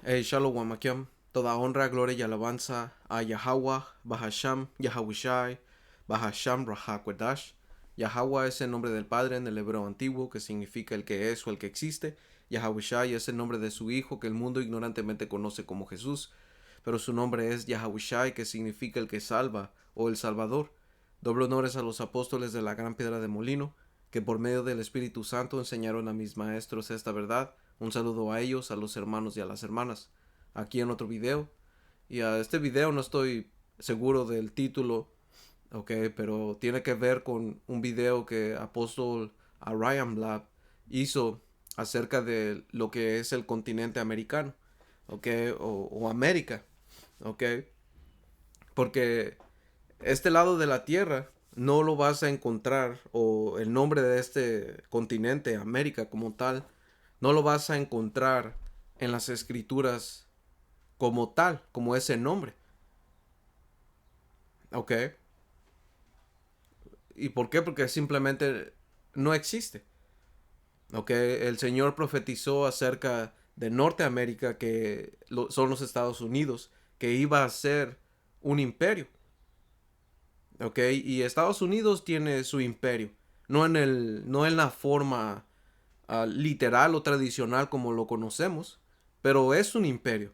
Hey, Shalom Wamakiam. Toda honra, gloria y alabanza a Yahweh, Bahasham, Yahweh, Bahasham, Rahakwadash. Yahweh es el nombre del Padre en el hebreo antiguo, que significa el que es o el que existe. Yahweh es el nombre de su Hijo, que el mundo ignorantemente conoce como Jesús, pero su nombre es Yahweh, que significa el que salva o el Salvador. Doble honores a los apóstoles de la gran piedra de molino, que por medio del Espíritu Santo enseñaron a mis maestros esta verdad. Un saludo a ellos, a los hermanos y a las hermanas. Aquí en otro video. Y a este video no estoy seguro del título, ok, pero tiene que ver con un video que apóstol Ryan Blab hizo acerca de lo que es el continente americano, ok, o América, ok, porque este lado de la tierra no lo vas a encontrar, o el nombre de este continente, América como tal, no lo vas a encontrar en las escrituras como tal, como ese nombre. ¿Ok? ¿Y por qué? Porque simplemente no existe. ¿Ok? El Señor profetizó acerca de Norteamérica, que son los Estados Unidos, que iba a ser un imperio. ¿Ok? Y Estados Unidos tiene su imperio. No en la forma literal o tradicional como lo conocemos, pero es un imperio.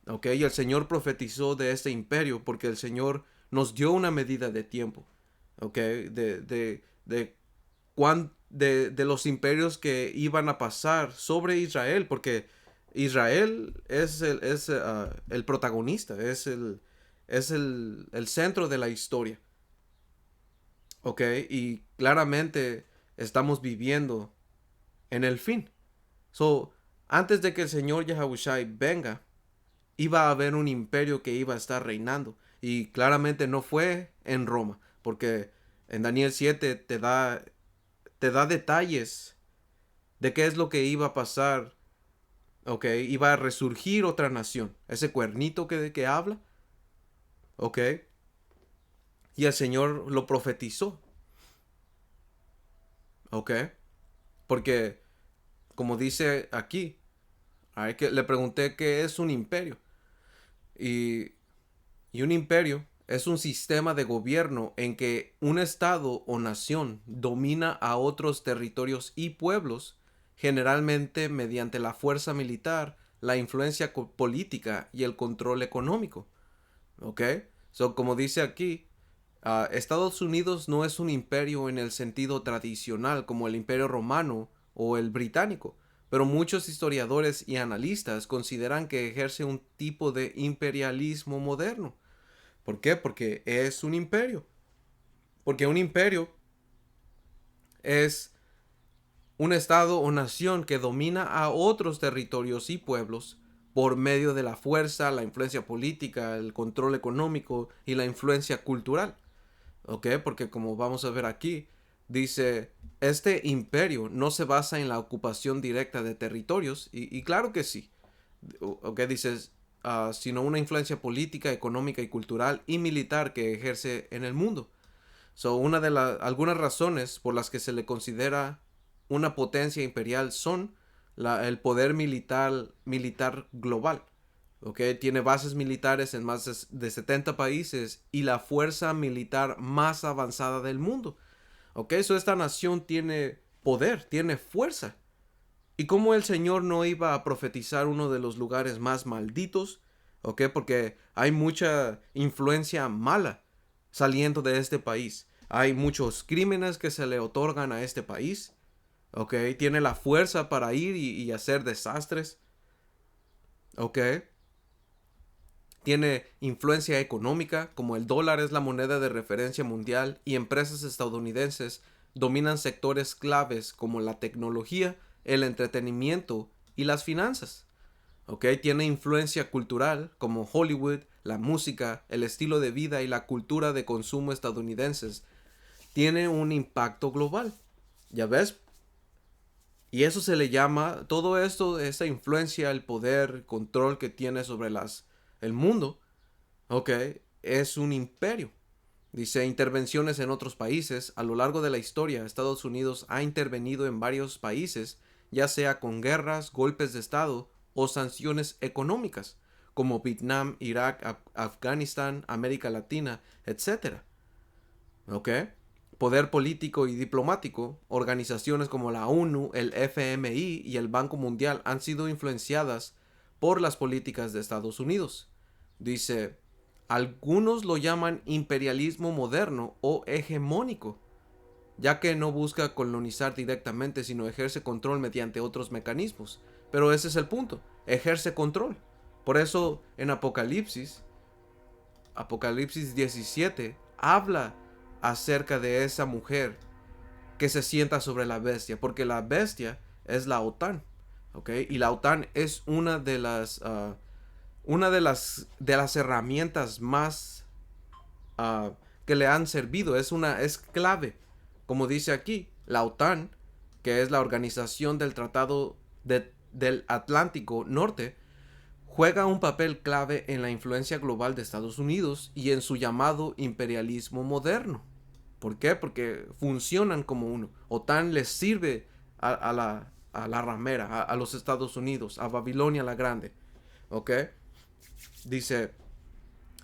¿Ok? Y el Señor profetizó de este imperio porque el Señor nos dio una medida de tiempo. ¿Ok? De los imperios que iban a pasar sobre Israel, porque Israel es el protagonista, es el centro de la historia. ¿Ok? Y claramente estamos viviendo en el fin. So, antes de que el Señor Yahushai venga, iba a haber un imperio que iba a estar reinando. Y claramente no fue en Roma, porque en Daniel 7 te da detalles de qué es lo que iba a pasar. Ok, iba a resurgir otra nación. Ese cuernito que habla. Ok, y el Señor lo profetizó. Ok, porque como dice aquí, le pregunté qué es un imperio. Y Y un imperio es un sistema de gobierno en que un estado o nación domina a otros territorios y pueblos, generalmente mediante la fuerza militar, la influencia política y el control económico. ¿Ok? So, como dice aquí, Estados Unidos no es un imperio en el sentido tradicional como el imperio romano o el británico, pero muchos historiadores y analistas consideran que ejerce un tipo de imperialismo moderno. ¿Por qué? Porque es un imperio. Porque un imperio es un estado o nación que domina a otros territorios y pueblos por medio de la fuerza, la influencia política, el control económico y la influencia cultural. ¿Ok? Porque como vamos a ver aquí, dice, este imperio no se basa en la ocupación directa de territorios, y claro que sí. ¿Ok? Dices, sino una influencia política, económica y cultural y militar que ejerce en el mundo. So, algunas razones por las que se le considera una potencia imperial son el poder militar global. ¿Ok? Tiene bases militares en más de 70 países y la fuerza militar más avanzada del mundo. ¿Ok? So, esta nación tiene poder, tiene fuerza. ¿Y cómo el Señor no iba a profetizar uno de los lugares más malditos? ¿Ok? Porque hay mucha influencia mala saliendo de este país. Hay muchos crímenes que se le otorgan a este país. ¿Ok? Tiene la fuerza para ir y hacer desastres. ¿Ok? Tiene influencia económica, como el dólar es la moneda de referencia mundial y empresas estadounidenses dominan sectores claves como la tecnología, el entretenimiento y las finanzas. ¿Ok? Tiene influencia cultural como Hollywood, la música, el estilo de vida y la cultura de consumo estadounidenses. Tiene un impacto global. ¿Ya ves? Y eso se le llama, todo esto, esa influencia, el poder, el control que tiene sobre el mundo, ¿ok? Es un imperio. Dice, intervenciones en otros países. A lo largo de la historia, Estados Unidos ha intervenido en varios países, ya sea con guerras, golpes de Estado o sanciones económicas, como Vietnam, Irak, Afganistán, América Latina, etcétera. ¿Ok? Poder político y diplomático, organizaciones como la ONU, el FMI y el Banco Mundial han sido influenciadas por las políticas de Estados Unidos. Dice, algunos lo llaman imperialismo moderno o hegemónico, ya que no busca colonizar directamente, sino ejerce control mediante otros mecanismos. Pero ese es el punto, ejerce control. Por eso en Apocalipsis 17, habla acerca de esa mujer que se sienta sobre la bestia, porque la bestia es la OTAN, ¿ok? Y la OTAN es una de las herramientas más que le han servido, es clave, como dice aquí, la OTAN, que es la organización del Tratado del Atlántico Norte, juega un papel clave en la influencia global de Estados Unidos y en su llamado imperialismo moderno. ¿Por qué? Porque funcionan como uno. OTAN les sirve a la ramera, a los Estados Unidos, a Babilonia la Grande. ¿Ok? Dice,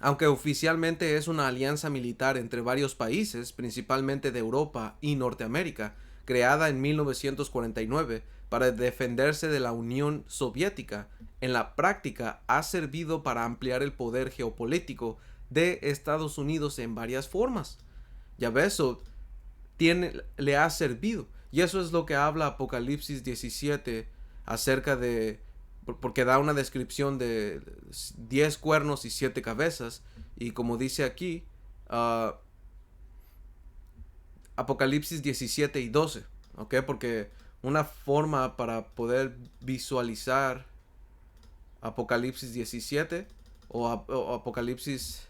aunque oficialmente es una alianza militar entre varios países, principalmente de Europa y Norteamérica, creada en 1949 para defenderse de la Unión Soviética, en la práctica ha servido para ampliar el poder geopolítico de Estados Unidos en varias formas. Ya ves, eso le ha servido. Y eso es lo que habla Apocalipsis 17 acerca de, porque da una descripción de 10 cuernos y 7 cabezas. Y como dice aquí, Apocalipsis 17 y 12. ¿Ok? Porque una forma para poder visualizar Apocalipsis 17 o Apocalipsis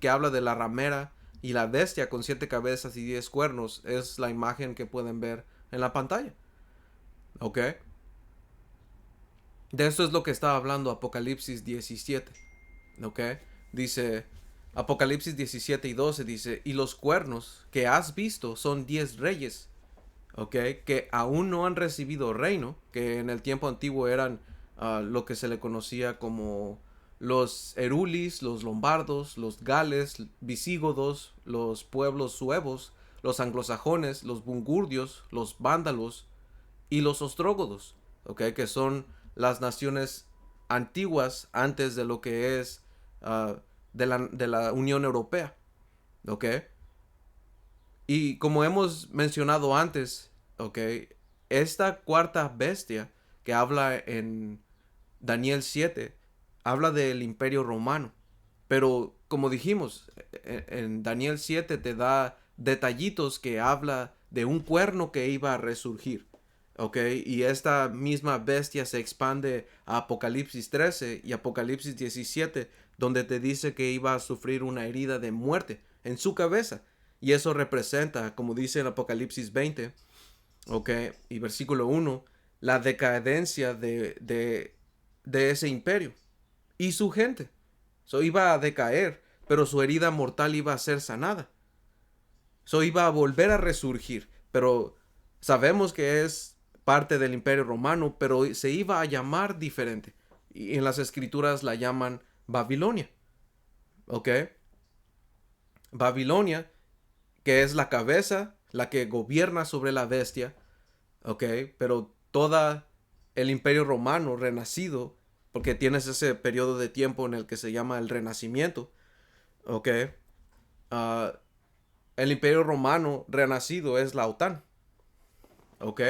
que habla de la ramera y la bestia con 7 cabezas y 10 cuernos es la imagen que pueden ver en la pantalla. ¿Ok? De eso es lo que está hablando Apocalipsis 17. ¿Ok? Dice Apocalipsis 17 y 12 dice, y los cuernos que has visto son 10 reyes, ¿ok? Que aún no han recibido reino, que en el tiempo antiguo eran lo que se le conocía como los erulis, los lombardos, los gales, visígodos, los pueblos suevos, los anglosajones, los bungurdios, los vándalos y los ostrógodos, ¿ok? Que son las naciones antiguas antes de lo que es de la Unión Europea, ¿ok? Y como hemos mencionado antes, ¿ok? Esta cuarta bestia que habla en Daniel 7 habla del Imperio Romano. Pero como dijimos, en Daniel 7 te da detallitos que habla de un cuerno que iba a resurgir. ¿Ok? Y esta misma bestia se expande a Apocalipsis 13 y Apocalipsis 17, donde te dice que iba a sufrir una herida de muerte en su cabeza. Y eso representa, como dice en Apocalipsis 20, ¿ok? Y versículo 1, la decadencia de ese imperio y su gente. Iba a decaer, pero su herida mortal iba a ser sanada. Iba a volver a resurgir, pero sabemos que es parte del Imperio Romano, pero se iba a llamar diferente. Y en las escrituras la llaman Babilonia. ¿Ok? Babilonia, que es la cabeza, la que gobierna sobre la bestia. ¿Ok? Pero todo el Imperio Romano renacido, porque tienes ese periodo de tiempo en el que se llama el Renacimiento. ¿Ok? Uh, el Imperio Romano renacido es la OTAN. ¿Ok?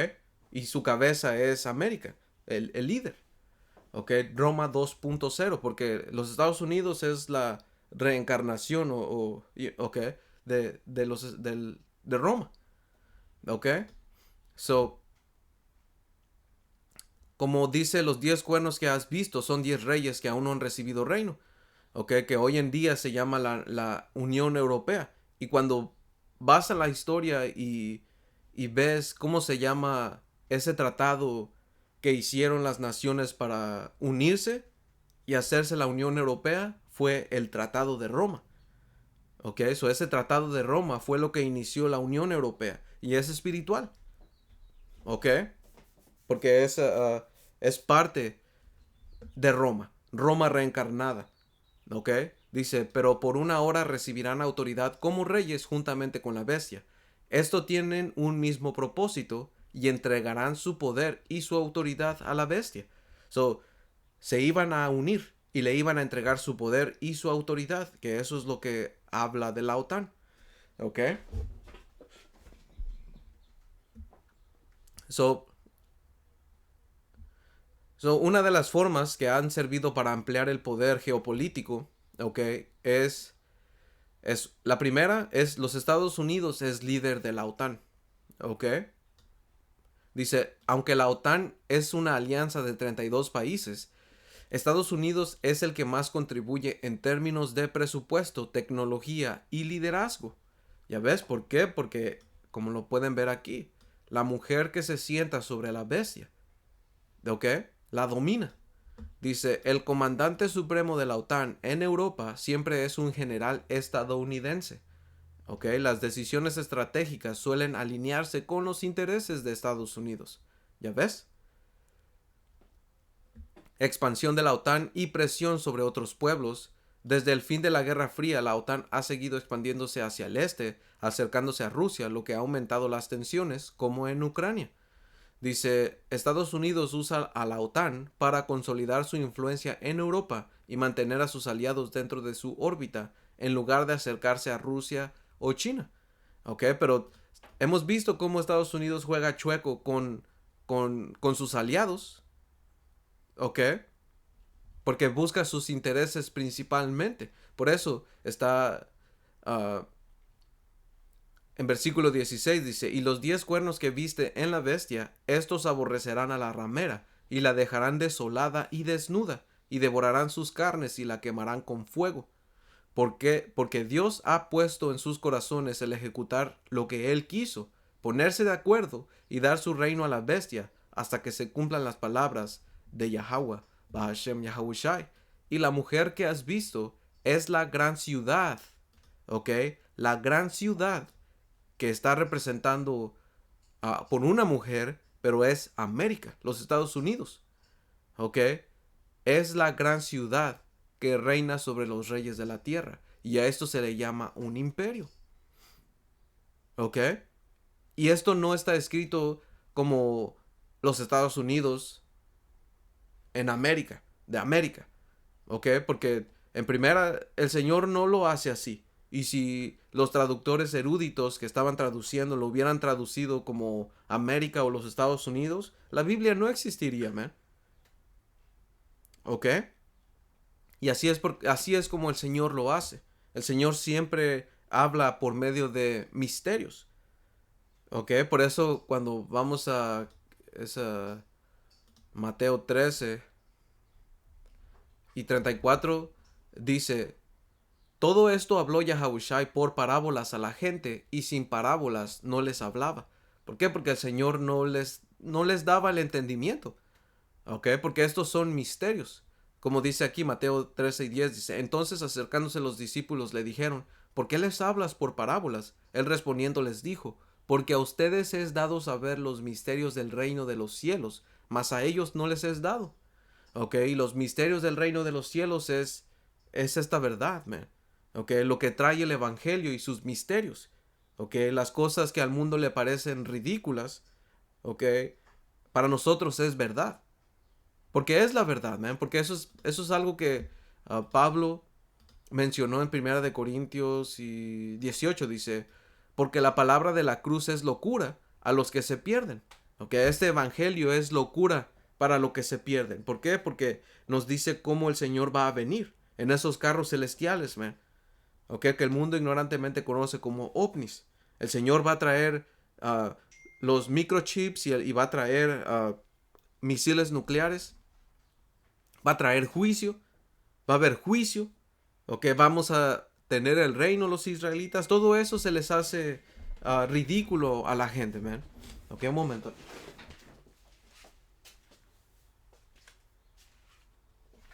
Y su cabeza es América, el líder. ¿Ok? Roma 2.0, porque los Estados Unidos es la reencarnación ¿ok? de Roma. ¿Ok? So, como dice, los 10 cuernos que has visto son 10 reyes que aún no han recibido reino. ¿Ok? Que hoy en día se llama la Unión Europea. Y cuando vas a la historia y ves cómo se llama ese tratado que hicieron las naciones para unirse y hacerse la Unión Europea, fue el Tratado de Roma. ¿Ok? Ese Tratado de Roma fue lo que inició la Unión Europea. Y es espiritual. ¿Ok? Porque es parte de Roma, Roma reencarnada, ¿ok? Dice, pero por una hora recibirán autoridad como reyes juntamente con la bestia. Esto tienen un mismo propósito y entregarán su poder y su autoridad a la bestia. So, se iban a unir y le iban a entregar su poder y su autoridad, que eso es lo que habla de la OTAN, ¿ok? So, una de las formas que han servido para ampliar el poder geopolítico, ¿ok? La primera es los Estados Unidos es líder de la OTAN, ¿ok? Dice, aunque la OTAN es una alianza de 32 países, Estados Unidos es el que más contribuye en términos de presupuesto, tecnología y liderazgo. ¿Ya ves por qué? Porque, como lo pueden ver aquí, la mujer que se sienta sobre la bestia, ¿ok? La domina. Dice, el comandante supremo de la OTAN en Europa siempre es un general estadounidense. ¿Ok? Las decisiones estratégicas suelen alinearse con los intereses de Estados Unidos. ¿Ya ves? Expansión de la OTAN y presión sobre otros pueblos. Desde el fin de la Guerra Fría, la OTAN ha seguido expandiéndose hacia el este, acercándose a Rusia, lo que ha aumentado las tensiones, como en Ucrania. Dice, Estados Unidos usa a la OTAN para consolidar su influencia en Europa y mantener a sus aliados dentro de su órbita, en lugar de acercarse a Rusia o China. ¿Ok? Pero hemos visto cómo Estados Unidos juega chueco con sus aliados. ¿Ok? Porque busca sus intereses principalmente. Por eso está uh, en versículo 16 dice, y los 10 cuernos que viste en la bestia, estos aborrecerán a la ramera, y la dejarán desolada y desnuda, y devorarán sus carnes y la quemarán con fuego. ¿Por qué? Porque Dios ha puesto en sus corazones el ejecutar lo que Él quiso, ponerse de acuerdo y dar su reino a la bestia, hasta que se cumplan las palabras de Yahweh, Bahashem Yahushai. Y la mujer que has visto es la gran ciudad, ¿ok? La gran ciudad que está representando por una mujer, pero es América, los Estados Unidos, ¿ok? Es la gran ciudad que reina sobre los reyes de la tierra, y a esto se le llama un imperio, ¿ok? Y esto no está escrito como los Estados Unidos en América, de América, ¿ok? Porque en primera, el Señor no lo hace así. Y si los traductores eruditos que estaban traduciendo lo hubieran traducido como América o los Estados Unidos, la Biblia no existiría, man. ¿Ok? Y así es como el Señor lo hace. El Señor siempre habla por medio de misterios. ¿Ok? Por eso cuando vamos a esa Mateo 13 y 34 dice, todo esto habló Yahushai por parábolas a la gente, y sin parábolas no les hablaba. ¿Por qué? Porque el Señor no les daba el entendimiento. ¿Ok? Porque estos son misterios. Como dice aquí Mateo 13 y 10, dice, entonces acercándose los discípulos le dijeron, ¿por qué les hablas por parábolas? Él respondiendo les dijo, porque a ustedes es dado saber los misterios del reino de los cielos, mas a ellos no les es dado. ¿Ok? Y los misterios del reino de los cielos es esta verdad, man. ¿Ok? Lo que trae el evangelio y sus misterios. ¿Ok? Las cosas que al mundo le parecen ridículas, ¿ok? Para nosotros es verdad. Porque es la verdad, man. Porque eso es algo que Pablo mencionó en Primera de Corintios y 18. Dice, porque la palabra de la cruz es locura a los que se pierden. ¿Ok? Este evangelio es locura para los que se pierden. ¿Por qué? Porque nos dice cómo el Señor va a venir en esos carros celestiales, man. ¿Ok? Que el mundo ignorantemente conoce como ovnis. El Señor va a traer los microchips y va a traer misiles nucleares. Va a traer juicio. Va a haber juicio. ¿Ok? Vamos a tener el reino los israelitas. Todo eso se les hace ridículo a la gente, man. Ok, un momento.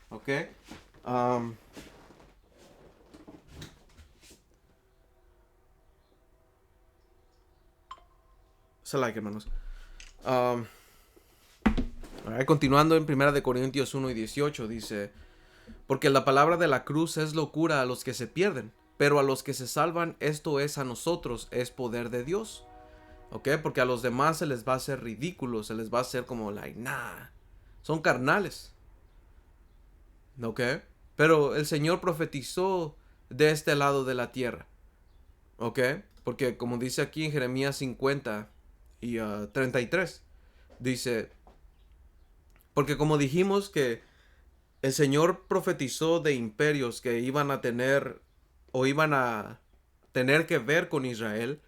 Ok. Um, Se like, hermanos. Um, Alright, continuando en 1 Corintios 1:18 dice, porque la palabra de la cruz es locura a los que se pierden, pero a los que se salvan, esto es a nosotros, es poder de Dios. ¿Ok? Porque a los demás se les va a hacer ridículo, se les va a hacer como, like, nah, son carnales. ¿Ok? Pero el Señor profetizó de este lado de la tierra. ¿Ok? Porque como dice aquí en Jeremías 50 y 33, dice, porque como dijimos que el Señor profetizó de imperios que iban a tener o iban a tener que ver con Israel.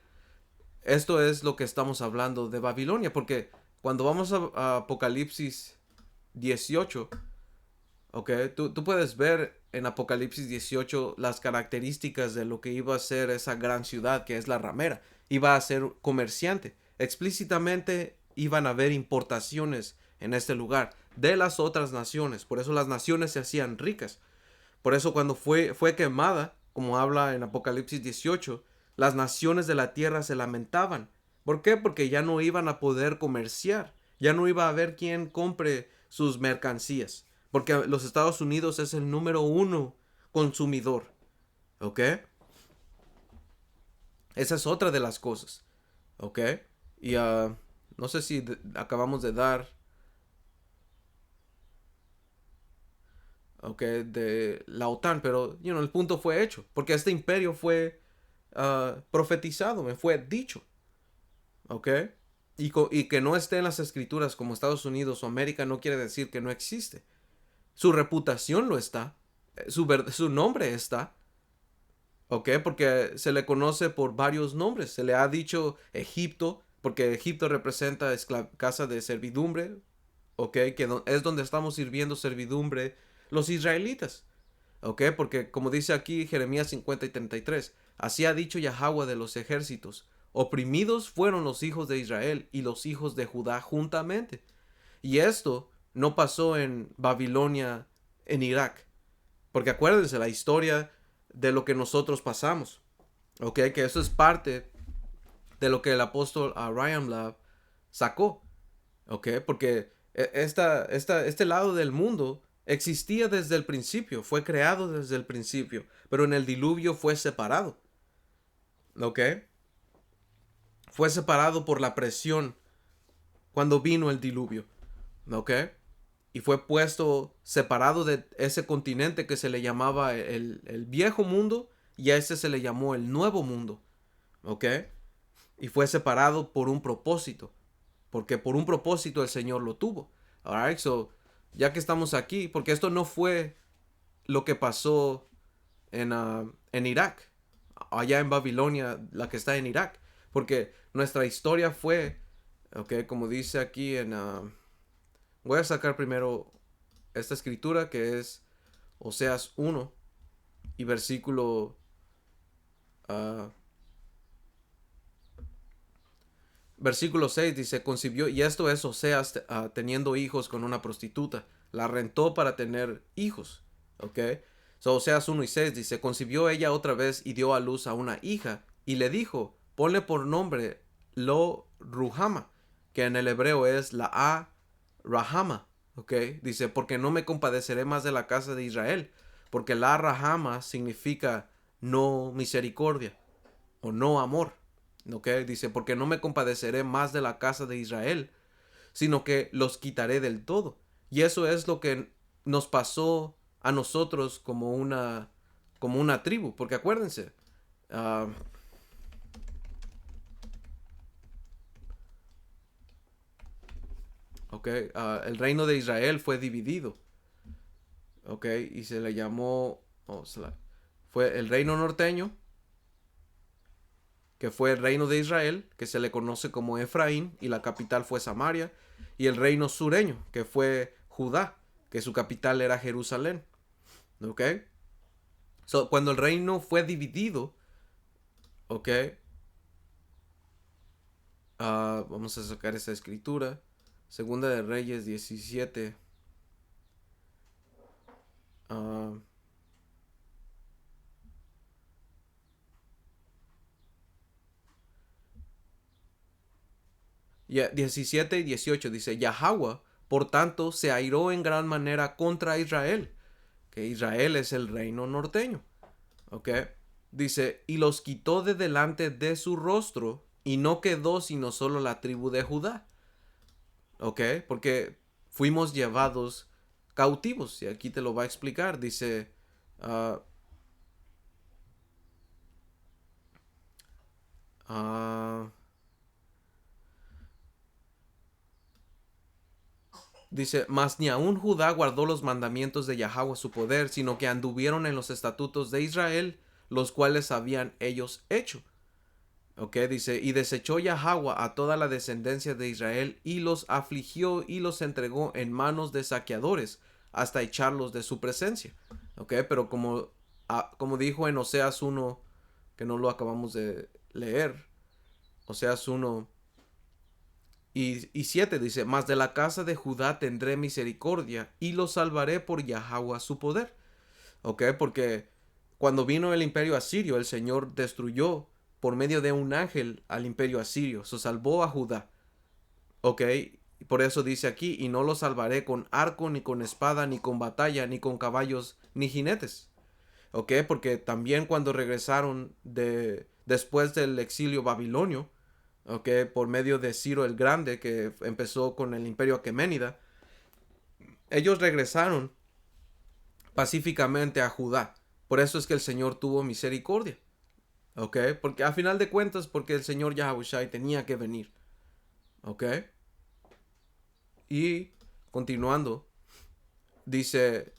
Esto es lo que estamos hablando de Babilonia, porque cuando vamos a Apocalipsis 18, ¿ok? Tú puedes ver en Apocalipsis 18 las características de lo que iba a ser esa gran ciudad que es la ramera. Iba a ser comerciante. Explícitamente iban a haber importaciones en este lugar de las otras naciones. Por eso las naciones se hacían ricas. Por eso cuando fue quemada, como habla en Apocalipsis 18, las naciones de la tierra se lamentaban. ¿Por qué? Porque ya no iban a poder comerciar. Ya no iba a haber quien compre sus mercancías. Porque los Estados Unidos es el número uno consumidor. ¿Ok? Esa es otra de las cosas. ¿Ok? Y no sé si acabamos de dar, ¿ok? De la OTAN, pero el punto fue hecho. Porque este imperio fue profetizado, me fue dicho. ¿Ok? Y que no esté en las escrituras como Estados Unidos o América no quiere decir que no existe. Su reputación lo está. Su nombre está. ¿Ok? Porque se le conoce por varios nombres. Se le ha dicho Egipto, porque Egipto representa casa de servidumbre. ¿Ok? Que es donde estamos sirviendo servidumbre los israelitas. ¿Ok? Porque como dice aquí Jeremías 50:33, así ha dicho Yahweh de los ejércitos, oprimidos fueron los hijos de Israel y los hijos de Judá juntamente. Y esto no pasó en Babilonia, en Irak. Porque acuérdense la historia de lo que nosotros pasamos. ¿Ok? Que eso es parte de lo que el apóstol Ryan Lab sacó. ¿Ok? Porque este lado del mundo existía desde el principio, fue creado desde el principio, pero en el diluvio fue separado. ¿Ok? Fue separado por la presión cuando vino el diluvio. ¿Ok? Y fue puesto separado de ese continente que se le llamaba el viejo mundo y a ese se le llamó el nuevo mundo. ¿Ok? Y fue separado por un propósito. Porque por un propósito el Señor lo tuvo. Alright, so ya que estamos aquí, porque esto no fue lo que pasó en Irak, allá en Babilonia, la que está en Irak, porque nuestra historia fue, ok, como dice aquí voy a sacar primero esta escritura que es Oseas 1 y uh, versículo 6 dice, concibió, y esto es Oseas teniendo hijos con una prostituta, la rentó para tener hijos, ok. So, Oseas 1:6 dice, concibió ella otra vez y dio a luz a una hija, y le dijo, ponle por nombre Lo Ruhama, que en el hebreo es la Rahama, ok. Dice, porque no me compadeceré más de la casa de Israel, porque la Rahama significa no misericordia o no amor. ¿Ok? Dice, porque no me compadeceré más de la casa de Israel, sino que los quitaré del todo. Y eso es lo que nos pasó a nosotros como una tribu. Porque acuérdense, uh, ¿ok? El reino de Israel fue dividido. ¿Ok? Y se le llamó, fue el reino norteño, que fue el reino de Israel, que se le conoce como Efraín, y la capital fue Samaria, y el reino sureño, que fue Judá, que su capital era Jerusalén. ¿Ok? So, cuando el reino fue dividido, ¿ok? Vamos a sacar esa escritura. Segunda de Reyes 17. Uh, yeah, 17 y 18 dice, Yahweh Por tanto, se airó en gran manera contra Israel, que Israel es el reino norteño. ¿Ok? Dice, y los quitó de delante de su rostro, y no quedó sino solo la tribu de Judá. ¿Ok? Porque fuimos llevados cautivos, y aquí te lo va a explicar. Dice, uh, uh, dice, mas ni aun Judá guardó los mandamientos de Yahweh su poder, sino que anduvieron en los estatutos de Israel, los cuales habían ellos hecho. Ok, dice, y desechó Yahweh a toda la descendencia de Israel, y los afligió y los entregó en manos de saqueadores, hasta echarlos de su presencia. Ok, pero como dijo en Oseas 1, que no lo acabamos de leer, Oseas 1 y 7 dice, mas de la casa de Judá tendré misericordia, y los salvaré por Yahweh su poder. Ok, porque cuando vino el imperio asirio, el Señor destruyó por medio de un ángel al imperio asirio, se salvó a Judá. Ok, por eso dice aquí, y no lo salvaré con arco, ni con espada, ni con batalla, ni con caballos, ni jinetes. Ok, porque también cuando regresaron después del exilio babilonio, ok, por medio de Ciro el Grande, que empezó con el imperio aqueménida, ellos regresaron pacíficamente a Judá. Por eso es que el Señor tuvo misericordia. ¿Ok? Porque a final de cuentas, porque el Señor Yahushai tenía que venir. ¿Ok? Y continuando, dice,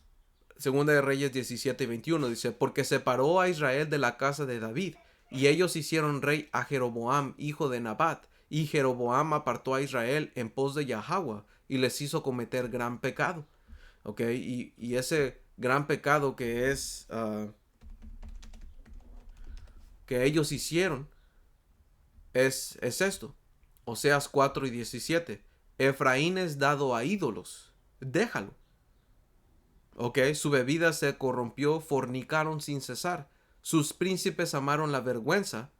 Segunda de Reyes 17 y 21, dice, porque separó a Israel de la casa de David, y ellos hicieron rey a Jeroboam, hijo de Nabat, y Jeroboam apartó a Israel en pos de Yahweh, y les hizo cometer gran pecado. ¿Ok? Y ese gran pecado que es que ellos hicieron es esto. Oseas 4 y 17. Efraín es dado a ídolos. Déjalo. Ok, su bebida se corrompió, fornicaron sin cesar. Sus príncipes amaron la vergüenza.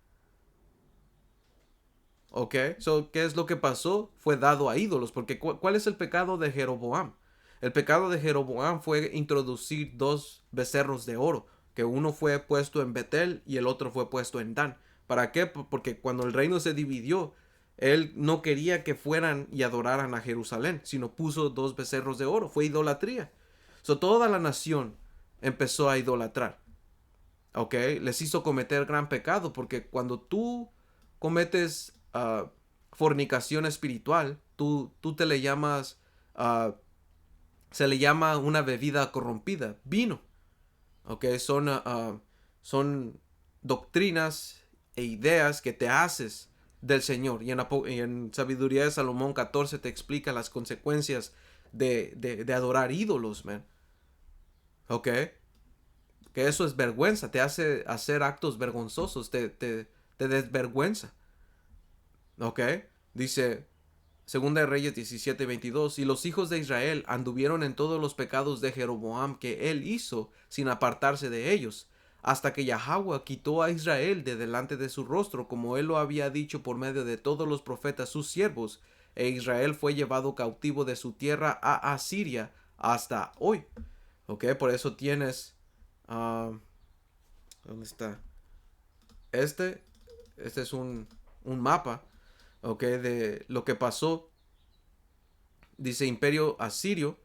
Ok, ¿qué es lo que pasó? Fue dado a ídolos. Porque ¿cuál es el pecado de Jeroboam? El pecado de Jeroboam fue introducir dos becerros de oro, que uno fue puesto en Betel y el otro fue puesto en Dan. ¿Para qué? Porque cuando el reino se dividió, él no quería que fueran y adoraran a Jerusalén, sino puso dos becerros de oro. Fue idolatría. Toda la nación empezó a idolatrar. ¿Ok? Les hizo cometer gran pecado, porque cuando tú cometes fornicación espiritual, tú te le llamas, se le llama una bebida corrompida, vino. ¿Ok? Son doctrinas e ideas que te haces del Señor. Y en Sabiduría de Salomón 14 te explica las consecuencias de adorar ídolos, man. ¿Ok? Que eso es vergüenza, te hace hacer actos vergonzosos, te desvergüenza. ¿Ok? Dice Segunda de Reyes 17:22, y los hijos de Israel anduvieron en todos los pecados de Jeroboam que él hizo, sin apartarse de ellos, hasta que Yahweh quitó a Israel de delante de su rostro, como él lo había dicho por medio de todos los profetas sus siervos, e Israel fue llevado cautivo de su tierra a Asiria hasta hoy. ¿Ok? Por eso tienes... ¿dónde está? Este, este es un mapa, ¿ok? De lo que pasó. Dice Imperio Asirio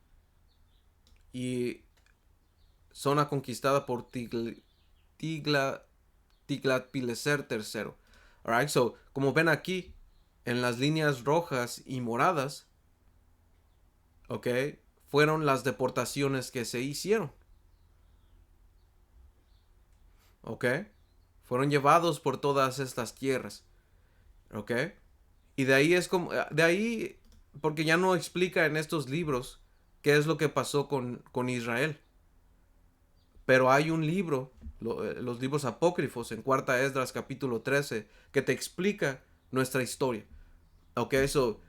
y zona conquistada por Tiglat-Pileser III. Alright, so, como ven aquí, en las líneas rojas y moradas, ¿ok? Fueron las deportaciones que se hicieron, ¿ok? Fueron llevados por todas estas tierras, ¿ok? Y de ahí es como, de ahí, porque ya no explica en estos libros qué es lo que pasó con Israel. Pero hay un libro, los libros apócrifos, en Cuarta Esdras capítulo 13, que te explica nuestra historia. Ok, eso,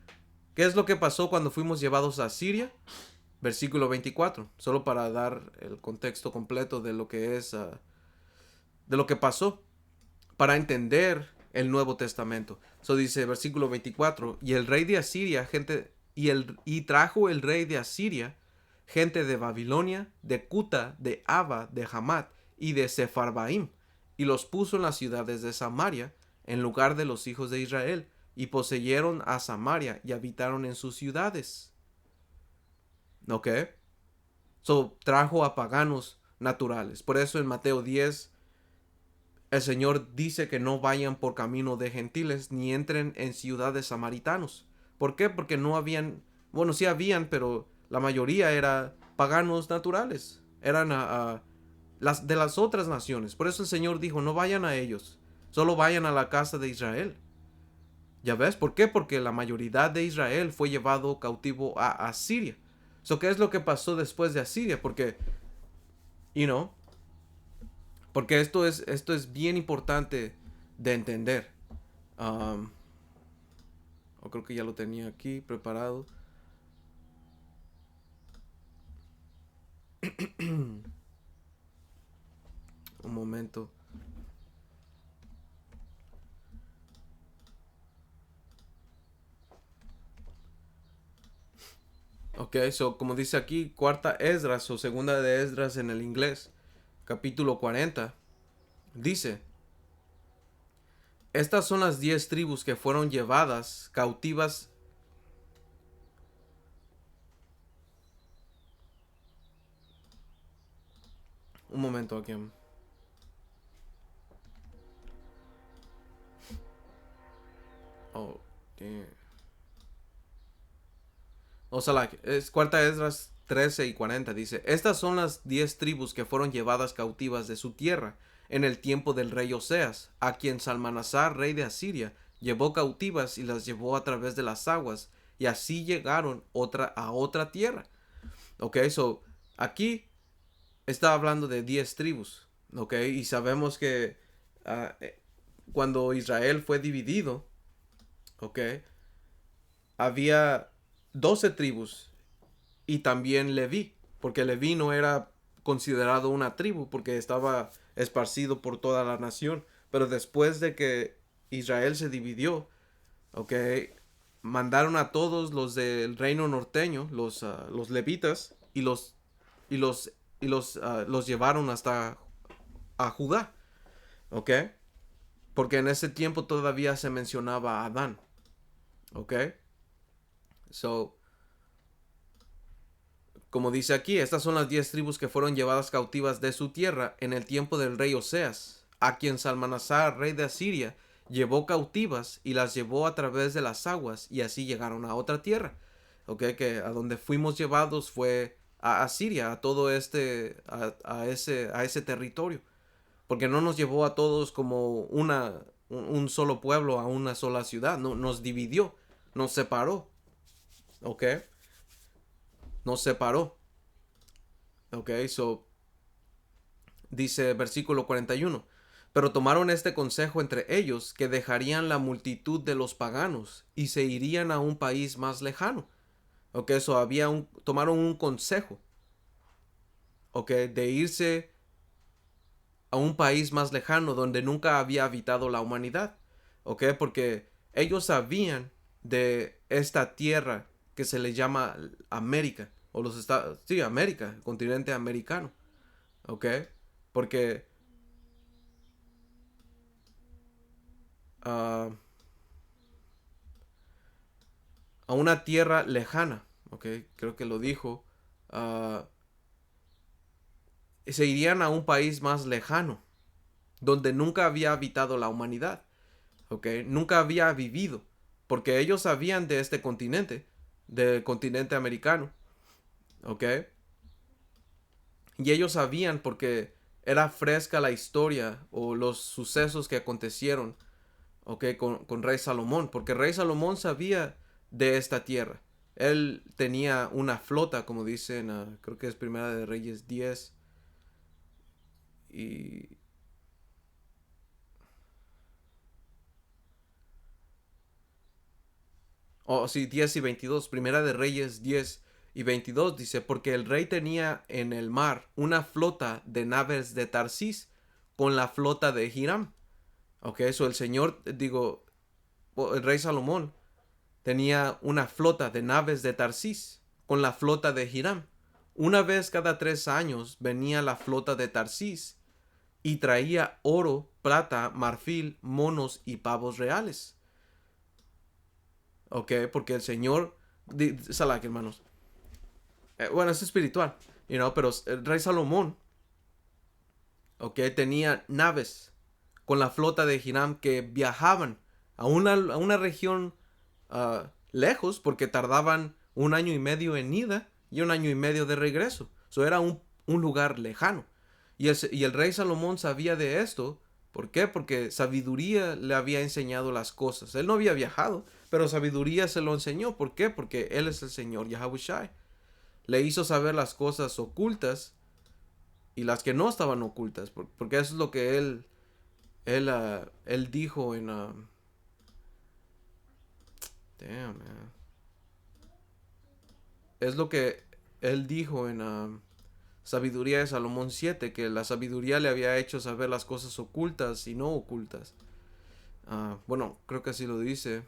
¿qué es lo que pasó cuando fuimos llevados a Siria? Versículo 24, solo para dar el contexto completo de lo que es, de lo que pasó, para entender el Nuevo Testamento. Eso dice versículo 24, y el rey de Asiria, gente y trajo el rey de Asiria gente de Babilonia, de Cuta, de Ava, de Hamat y de Sepharvaim, y los puso en las ciudades de Samaria, en lugar de los hijos de Israel, y poseyeron a Samaria y habitaron en sus ciudades. ¿Ok? So, trajo a paganos naturales. Por eso en Mateo 10, el Señor dice que no vayan por camino de gentiles, ni entren en ciudades samaritanos. ¿Por qué? Porque no habían, bueno, sí habían, pero la mayoría era paganos naturales. Eran las de las otras naciones. Por eso el Señor dijo, no vayan a ellos, solo vayan a la casa de Israel. ¿Ya ves? ¿Por qué? Porque la mayoría de Israel fue llevado cautivo a Asiria. ¿Qué es lo que pasó después de Asiria? Porque, you know, porque esto es bien importante de entender. Um, creo que ya lo tenía aquí preparado. Un momento. Ok, como dice aquí, cuarta Esdras o segunda de Esdras en el inglés, capítulo 40, dice: estas son las 10 tribus que fueron llevadas cautivas. Un momento aquí. Oh, damn. O sea, es cuarta Esdras 13 y 40 dice: estas son las 10 tribus que fueron llevadas cautivas de su tierra en el tiempo del rey Oseas, a quien Salmanasar, rey de Asiria, llevó cautivas y las llevó a través de las aguas, y así llegaron a otra tierra. Ok, aquí está hablando de 10 tribus. Ok, y sabemos que uh, cuando Israel fue dividido, ok, había 12 tribus y también Leví, porque Leví no era considerado una tribu porque estaba esparcido por toda la nación. Pero después de que Israel se dividió, ok, mandaron a todos los del reino norteño, los levitas, y los llevaron hasta a Judá, ok, porque en ese tiempo todavía se mencionaba a Adán, ok. So, como dice aquí, estas son las 10 tribus que fueron llevadas cautivas de su tierra en el tiempo del rey Oseas, a quien Salmanasar, rey de Asiria, llevó cautivas y las llevó a través de las aguas, y así llegaron a otra tierra. Ok, que a donde fuimos llevados fue a Asiria, a todo a ese territorio. Porque no nos llevó a todos como un solo pueblo, a una sola ciudad. No, nos dividió, nos separó. Ok, nos separó. Ok, dice versículo 41. Pero tomaron este consejo entre ellos, que dejarían la multitud de los paganos y se irían a un país más lejano. Ok, tomaron un consejo, ok, de irse a un país más lejano donde nunca había habitado la humanidad. Ok, porque ellos sabían de esta tierra que se le llama América, o los Estados, sí, América, el continente americano. Ok, porque uh, a una tierra lejana, ok, creo que lo dijo, uh, se irían a un país más lejano, donde nunca había habitado la humanidad, ok, nunca había vivido, porque ellos sabían de este continente, del continente americano, ok, y ellos sabían porque era fresca la historia o los sucesos que acontecieron, ok, con Rey Salomón, porque Rey Salomón sabía de esta tierra. Él tenía una flota, como dicen, creo que es Primera de Reyes 10 y... Oh, sí, 10 y 22. Primera de Reyes 10 y 22 dice: porque el rey tenía en el mar una flota de naves de Tarsis con la flota de Hiram. Ok, eso el señor, digo, el rey Salomón tenía una flota de naves de Tarsis con la flota de Hiram. Una vez cada 3 años venía la flota de Tarsis y traía oro, plata, marfil, monos y pavos reales. Ok, porque el Señor, Salak, hermanos. Bueno, es espiritual, pero el rey Salomón, ok, tenía naves con la flota de Hiram que viajaban a una región lejos porque tardaban 1 año y medio en ida y 1 año y medio de regreso. Eso era un lugar lejano. Y el rey Salomón sabía de esto. ¿Por qué? Porque sabiduría le había enseñado las cosas. Él no había viajado, pero sabiduría se lo enseñó. ¿Por qué? Porque él es el Señor Yahawashi. Le hizo saber las cosas ocultas y las que no estaban ocultas. Porque eso es lo que él dijo en... damn, man. Es lo que él dijo en Sabiduría de Salomón 7, que la sabiduría le había hecho saber las cosas ocultas y no ocultas. Bueno, creo que así lo dice.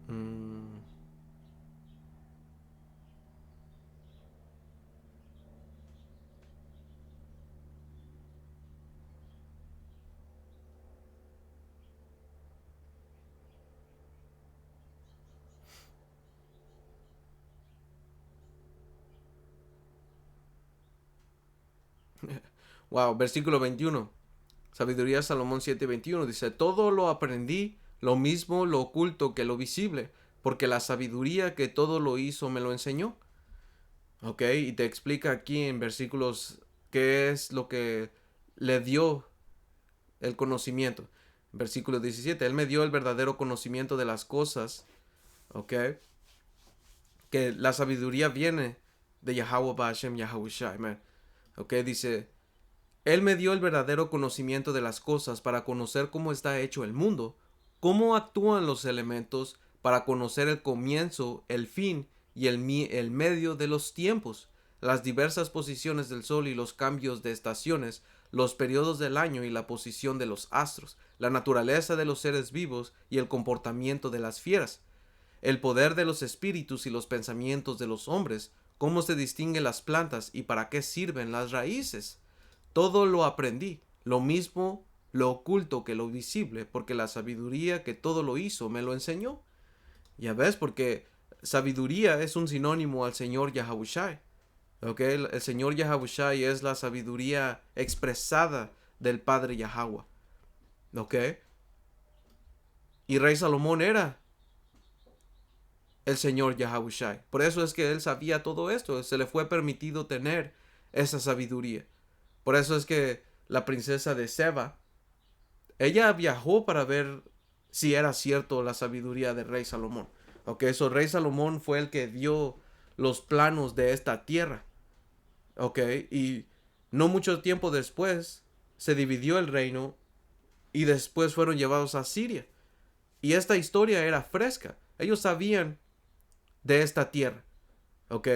Mm. Wow, versículo 21. Sabiduría de Salomón 7:21 dice, todo lo aprendí, lo mismo lo oculto que lo visible, porque la sabiduría que todo lo hizo me lo enseñó. Ok, y te explica aquí en versículos qué es lo que le dio el conocimiento. Versículo 17, él me dio el verdadero conocimiento de las cosas, ok, que la sabiduría viene de Yahweh Ba'ashem Yahawashi, man. Ok, dice, él me dio el verdadero conocimiento de las cosas para conocer cómo está hecho el mundo, cómo actúan los elementos, para conocer el comienzo, el fin y el medio de los tiempos, las diversas posiciones del sol y los cambios de estaciones, los periodos del año y la posición de los astros, la naturaleza de los seres vivos y el comportamiento de las fieras, el poder de los espíritus y los pensamientos de los hombres, cómo se distinguen las plantas y para qué sirven las raíces. Todo lo aprendí, lo mismo lo oculto que lo visible, porque la sabiduría que todo lo hizo me lo enseñó. Ya ves, porque sabiduría es un sinónimo al Señor Yahawashi. ¿Okay? El Señor Yahawashi es la sabiduría expresada del Padre Yahweh. ¿Ok? Y Rey Salomón era el Señor Yahawashi. Por eso es que él sabía todo esto. Se le fue permitido tener esa sabiduría. Por eso es que la princesa de Seba, ella viajó para ver si era cierto la sabiduría del rey Salomón. Ok, eso rey Salomón fue el que dio los planos de esta tierra. Ok, y no mucho tiempo después se dividió el reino y después fueron llevados a Siria. Y esta historia era fresca. Ellos sabían de esta tierra. Ok,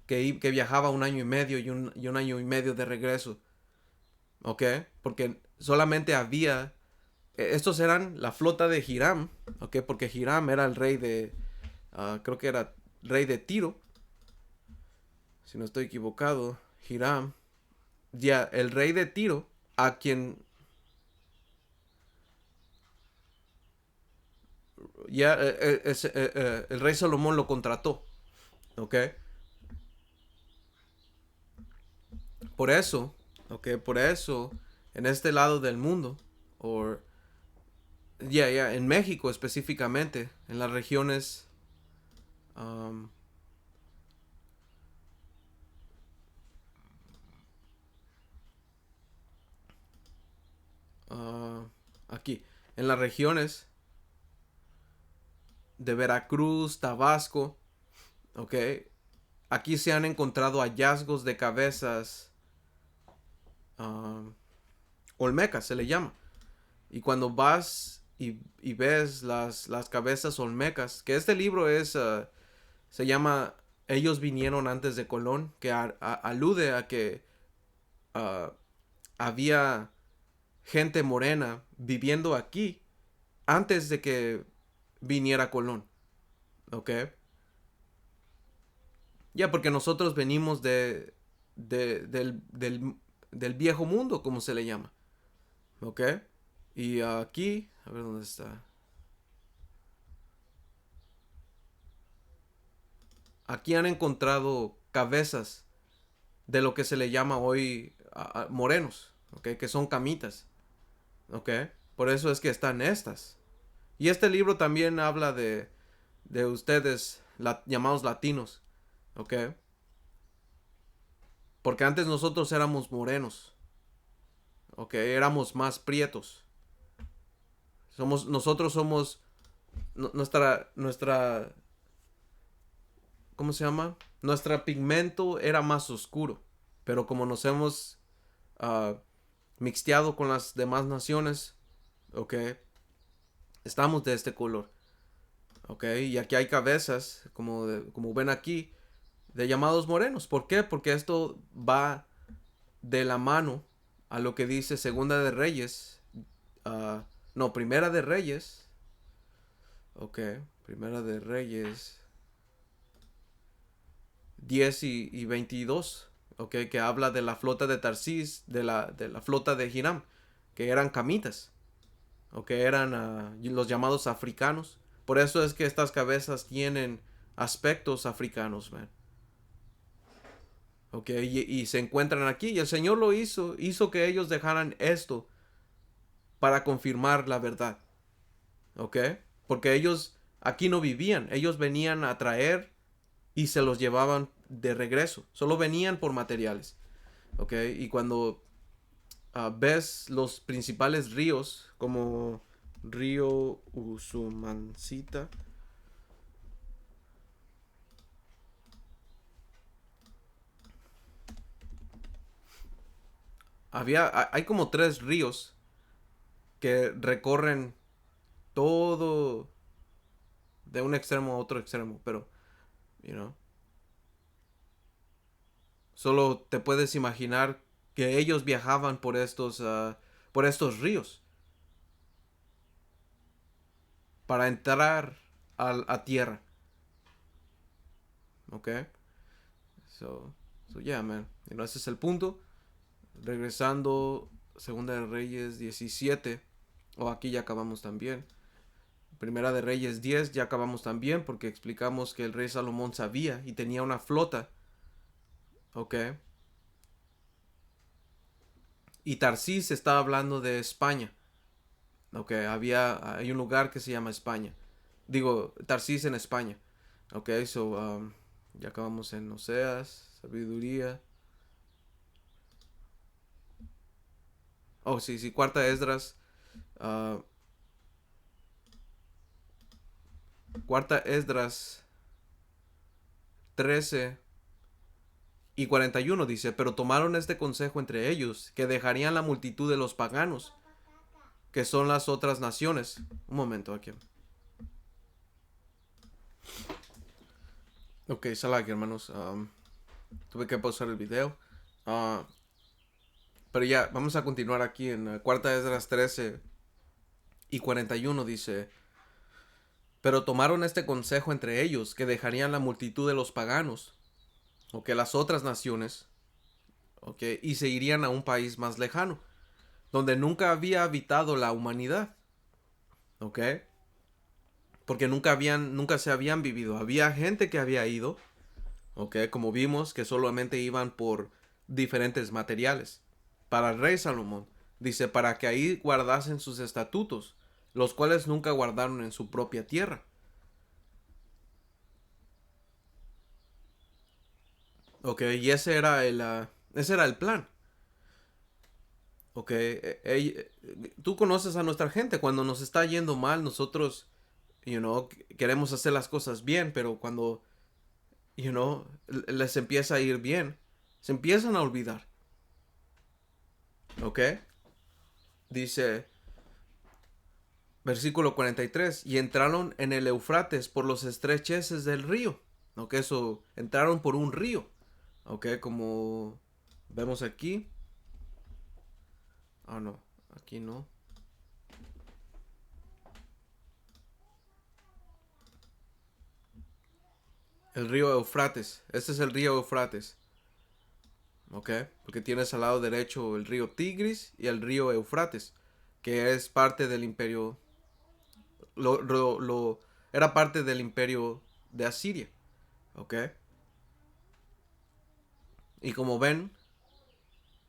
que viajaba 1 año y medio y un año y medio de regreso. Ok, porque solamente había estos eran la flota de Hiram, ¿ok? Porque Hiram era el rey de, creo que era rey de Tiro, si no estoy equivocado, Hiram, ya, el rey de Tiro, a quien, ya, el rey Salomón lo contrató, ¿ok? Por eso, ¿ok? Por eso, en este lado del mundo, o, en México específicamente, en las regiones, um, aquí, en las regiones de Veracruz, Tabasco, ¿ok? Aquí se han encontrado hallazgos de cabezas olmecas, se le llama. Y cuando vas y ves las cabezas olmecas, que este libro se llama Ellos vinieron antes de Colón, que alude a que uh, había gente morena viviendo aquí antes de que viniera Colón. ¿Ok? Ya, porque nosotros venimos del viejo mundo, como se le llama. ¿Ok? Y aquí, a ver dónde está. Aquí han encontrado cabezas de lo que se le llama hoy morenos, ¿ok? Que son camitas, ¿ok? Por eso es que están estas. Y este libro también habla de ustedes, llamados latinos, ¿ok? Porque antes nosotros éramos morenos, ¿ok? Éramos más prietos. Nosotros somos, nuestra, ¿cómo se llama? Nuestro pigmento era más oscuro. Pero como nos hemos uh, mixteado con las demás naciones, ¿ok? Estamos de este color, ¿ok? Y aquí hay cabezas, como ven aquí, de llamados morenos. ¿Por qué? Porque esto va de la mano a lo que dice Segunda de Reyes, uh, no, Primera de Reyes, ¿ok? Primera de Reyes 10 y 22, ¿ok? Que habla de la flota de Tarsis, de la flota de Hiram, que eran camitas, ¿ok? Eran los llamados africanos. Por eso es que estas cabezas tienen aspectos africanos, man. ¿Ok? Y se encuentran aquí. Y el Señor lo hizo que ellos dejaran esto para confirmar la verdad. ¿Ok? Porque ellos aquí no vivían. Ellos venían a traer y se los llevaban de regreso. Solo venían por materiales. ¿Ok? Y cuando ves los principales ríos, como Río Usumancita, hay como 3 ríos que recorren todo de un extremo a otro extremo, pero, you know, solo te puedes imaginar que ellos viajaban por estos ríos para entrar a tierra, ¿ok? So yeah, man, ese es el punto. Regresando, Segunda de Reyes 17, aquí ya acabamos también. Primera de Reyes 10 ya acabamos también porque explicamos que el rey Salomón sabía y tenía una flota, ¿ok? Y Tarsis estaba hablando de España, ¿ok? Hay un lugar que se llama España. Digo, Tarsis en España, ¿ok? Ya acabamos en Oseas, sabiduría. Oh, sí, sí, cuarta Esdras. Uh, cuarta Esdras 13 y 41 dice, pero tomaron este consejo entre ellos, que dejarían la multitud de los paganos, que son las otras naciones. Un momento aquí. Ok, salag, hermanos. Tuve que pausar el video. Uh, pero ya, vamos a continuar aquí en cuarta Esdras 13 y 41 dice, pero tomaron este consejo entre ellos, que dejarían la multitud de los paganos, o que las otras naciones, ok, y se irían a un país más lejano, donde nunca había habitado la humanidad, ok, porque nunca se habían vivido. Había gente que había ido, ok, como vimos, que solamente iban por diferentes materiales. Para el rey Salomón, dice, para que ahí guardasen sus estatutos, los cuales nunca guardaron en su propia tierra. Ok, y ese era el plan. Ok, tú conoces a nuestra gente. Cuando nos está yendo mal, nosotros, queremos hacer las cosas bien, pero cuando, les empieza a ir bien, se empiezan a olvidar. Ok, dice, versículo 43, y entraron en el Eufrates por los estrecheces del río. Ok, eso, entraron por un río. Ok, como vemos aquí. Ah, no, aquí no. El río Eufrates. Este es el río Eufrates. ¿Ok? Porque tienes al lado derecho el río Tigris y el río Eufrates, que es parte del imperio, era parte del imperio de Asiria. ¿Ok? Y como ven,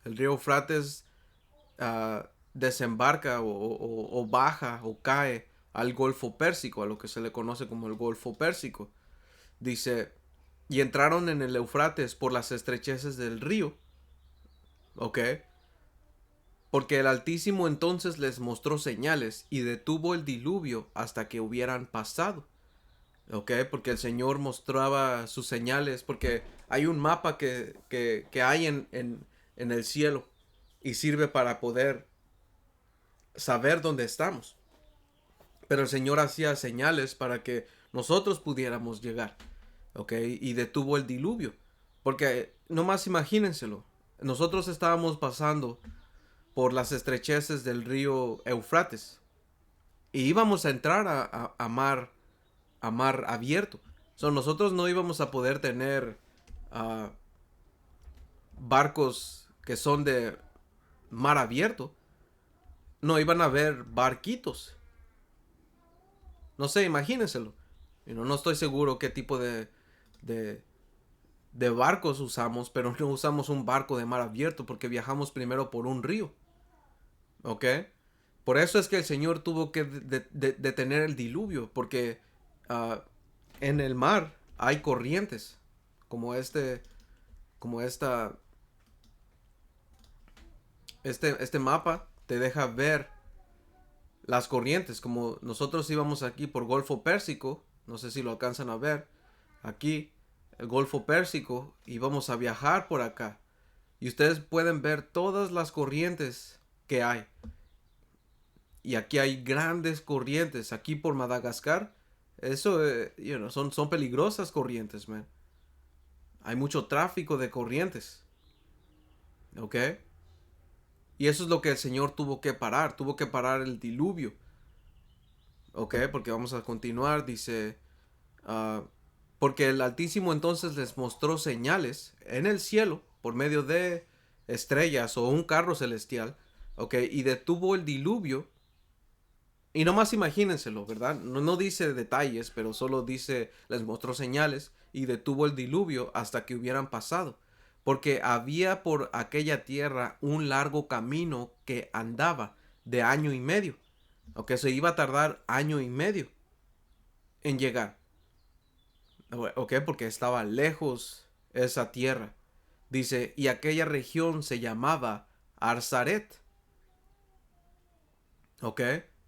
el río Eufrates desembarca o baja o cae al Golfo Pérsico, a lo que se le conoce como el Golfo Pérsico. Dice, y entraron en el Eufrates por las estrecheces del río, ¿ok? Porque el Altísimo entonces les mostró señales y detuvo el diluvio hasta que hubieran pasado. ¿Ok? Porque el Señor mostraba sus señales. Porque hay un mapa que hay en el cielo y sirve para poder saber dónde estamos. Pero el Señor hacía señales para que nosotros pudiéramos llegar. ¿Ok? Y detuvo el diluvio. Porque nomás imagínenselo. Nosotros estábamos pasando por las estrecheces del río Eufrates y íbamos a entrar a mar abierto. So, nosotros no íbamos a poder tener uh, barcos que son de mar abierto. No iban a haber barquitos. No sé, imagínenselo. No estoy seguro qué tipo de, de barcos usamos, pero no usamos un barco de mar abierto porque viajamos primero por un río. ¿Ok? Por eso es que el Señor tuvo que detener el diluvio, porque uh, en el mar hay corrientes, como como este mapa te deja ver las corrientes, como nosotros íbamos aquí por Golfo Pérsico, no sé si lo alcanzan a ver, aquí el Golfo Pérsico, y vamos a viajar por acá, y ustedes pueden ver todas las corrientes que hay. Y aquí hay grandes corrientes. Aquí por Madagascar. Eso, son peligrosas corrientes, man. Hay mucho tráfico de corrientes. ¿Ok? Y eso es lo que el Señor tuvo que parar. Tuvo que parar el diluvio. ¿Ok? Porque vamos a continuar. Dice. Uh, porque el Altísimo entonces les mostró señales en el cielo por medio de estrellas o un carro celestial. ¿Ok? Y detuvo el diluvio. Y nomás imagínenselo, ¿verdad? No dice detalles, pero solo dice, les mostró señales y detuvo el diluvio hasta que hubieran pasado. Porque había por aquella tierra un largo camino que andaba de año y medio. O que se iba a tardar año y medio en llegar. ¿Ok? Porque estaba lejos esa tierra. Dice, y aquella región se llamaba Arzaret. ¿Ok?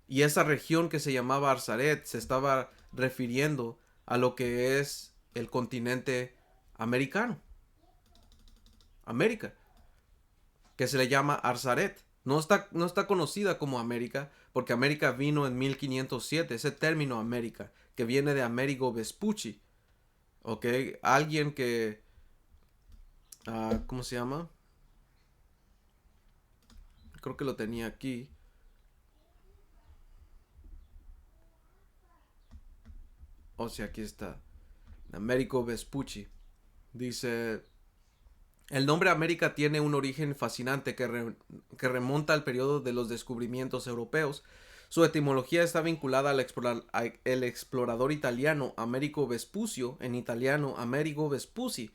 Y esa región que se llamaba Arzaret se estaba refiriendo a lo que es el continente americano, América, que se le llama Arzaret. No está conocida como América, porque América vino en 1507, ese término América, que viene de Amerigo Vespucci, ¿ok? Alguien que, ¿cómo se llama? Creo que lo tenía aquí. O sea, aquí está. Amerigo Vespucci. Dice, el nombre América tiene un origen fascinante que remonta al periodo de los descubrimientos europeos. Su etimología está vinculada al explorador italiano Amerigo Vespucio, en italiano Amerigo Vespucci,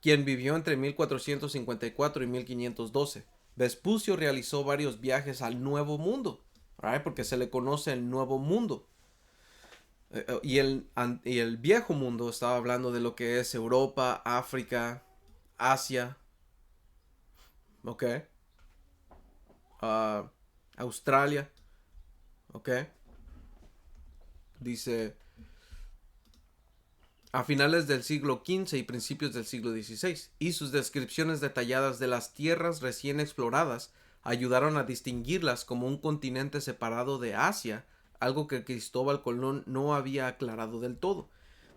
quien vivió entre 1454 y 1512. Vespucio realizó varios viajes al Nuevo Mundo, ¿right? Porque se le conoce el Nuevo Mundo. Y el Viejo Mundo estaba hablando de lo que es Europa, África, Asia, ¿ok? uh, Australia, ¿ok? Dice, a finales del siglo XV y principios del siglo XVI, y sus descripciones detalladas de las tierras recién exploradas ayudaron a distinguirlas como un continente separado de Asia, algo que Cristóbal Colón no había aclarado del todo.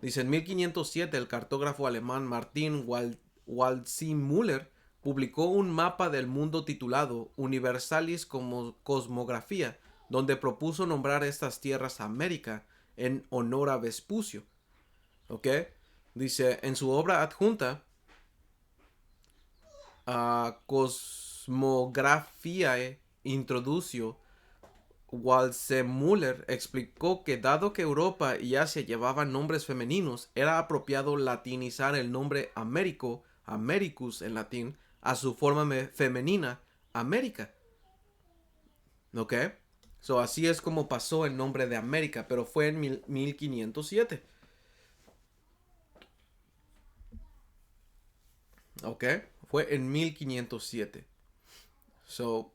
Dice, en 1507 el cartógrafo alemán Martin Waldseemüller publicó un mapa del mundo titulado Universalis Cosmographia, donde propuso nombrar estas tierras América en honor a Vespucio. ¿Ok? Dice, en su obra adjunta, Cosmographiae Introducio, Waldseemüller explicó que dado que Europa y Asia llevaban nombres femeninos, era apropiado latinizar el nombre Américo, Americus en latín, a su forma femenina, América. ¿Ok? So, así es como pasó el nombre de América, pero fue en 1507. ¿Ok? Fue en 1507. So,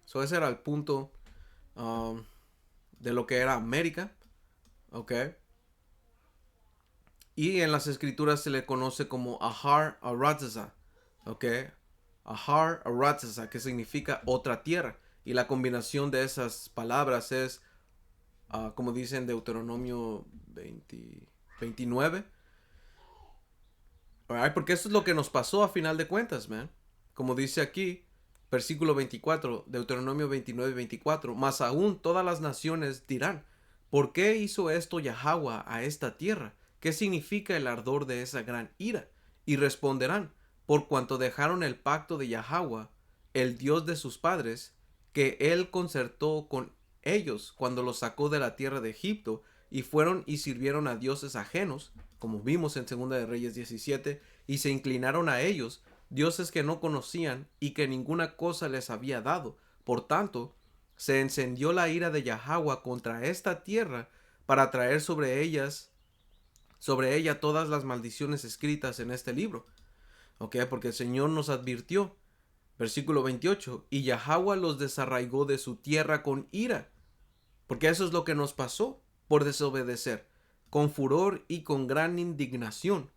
so ese era el punto um, de lo que era América. ¿Ok? Y en las escrituras se le conoce como Ahar Aratzah. ¿Ok? Ahar Aratzah, que significa otra tierra. Y la combinación de esas palabras es, como dice en Deuteronomio 29. Alright, porque eso es lo que nos pasó a final de cuentas, man. Como dice aquí, versículo 24, Deuteronomio 29-24. Más aún todas las naciones dirán, ¿por qué hizo esto Yahweh a esta tierra? ¿Qué significa el ardor de esa gran ira? Y responderán, por cuanto dejaron el pacto de Yahweh, el Dios de sus padres, que él concertó con ellos cuando los sacó de la tierra de Egipto, y fueron y sirvieron a dioses ajenos, como vimos en 2 de Reyes 17, y se inclinaron a ellos, dioses que no conocían y que ninguna cosa les había dado. Por tanto, se encendió la ira de Yahweh contra esta tierra para traer sobre ella todas las maldiciones escritas en este libro. ¿Ok? Porque el Señor nos advirtió, versículo 28, y Yahweh los desarraigó de su tierra con ira. Porque eso es lo que nos pasó por desobedecer, con furor y con gran indignación,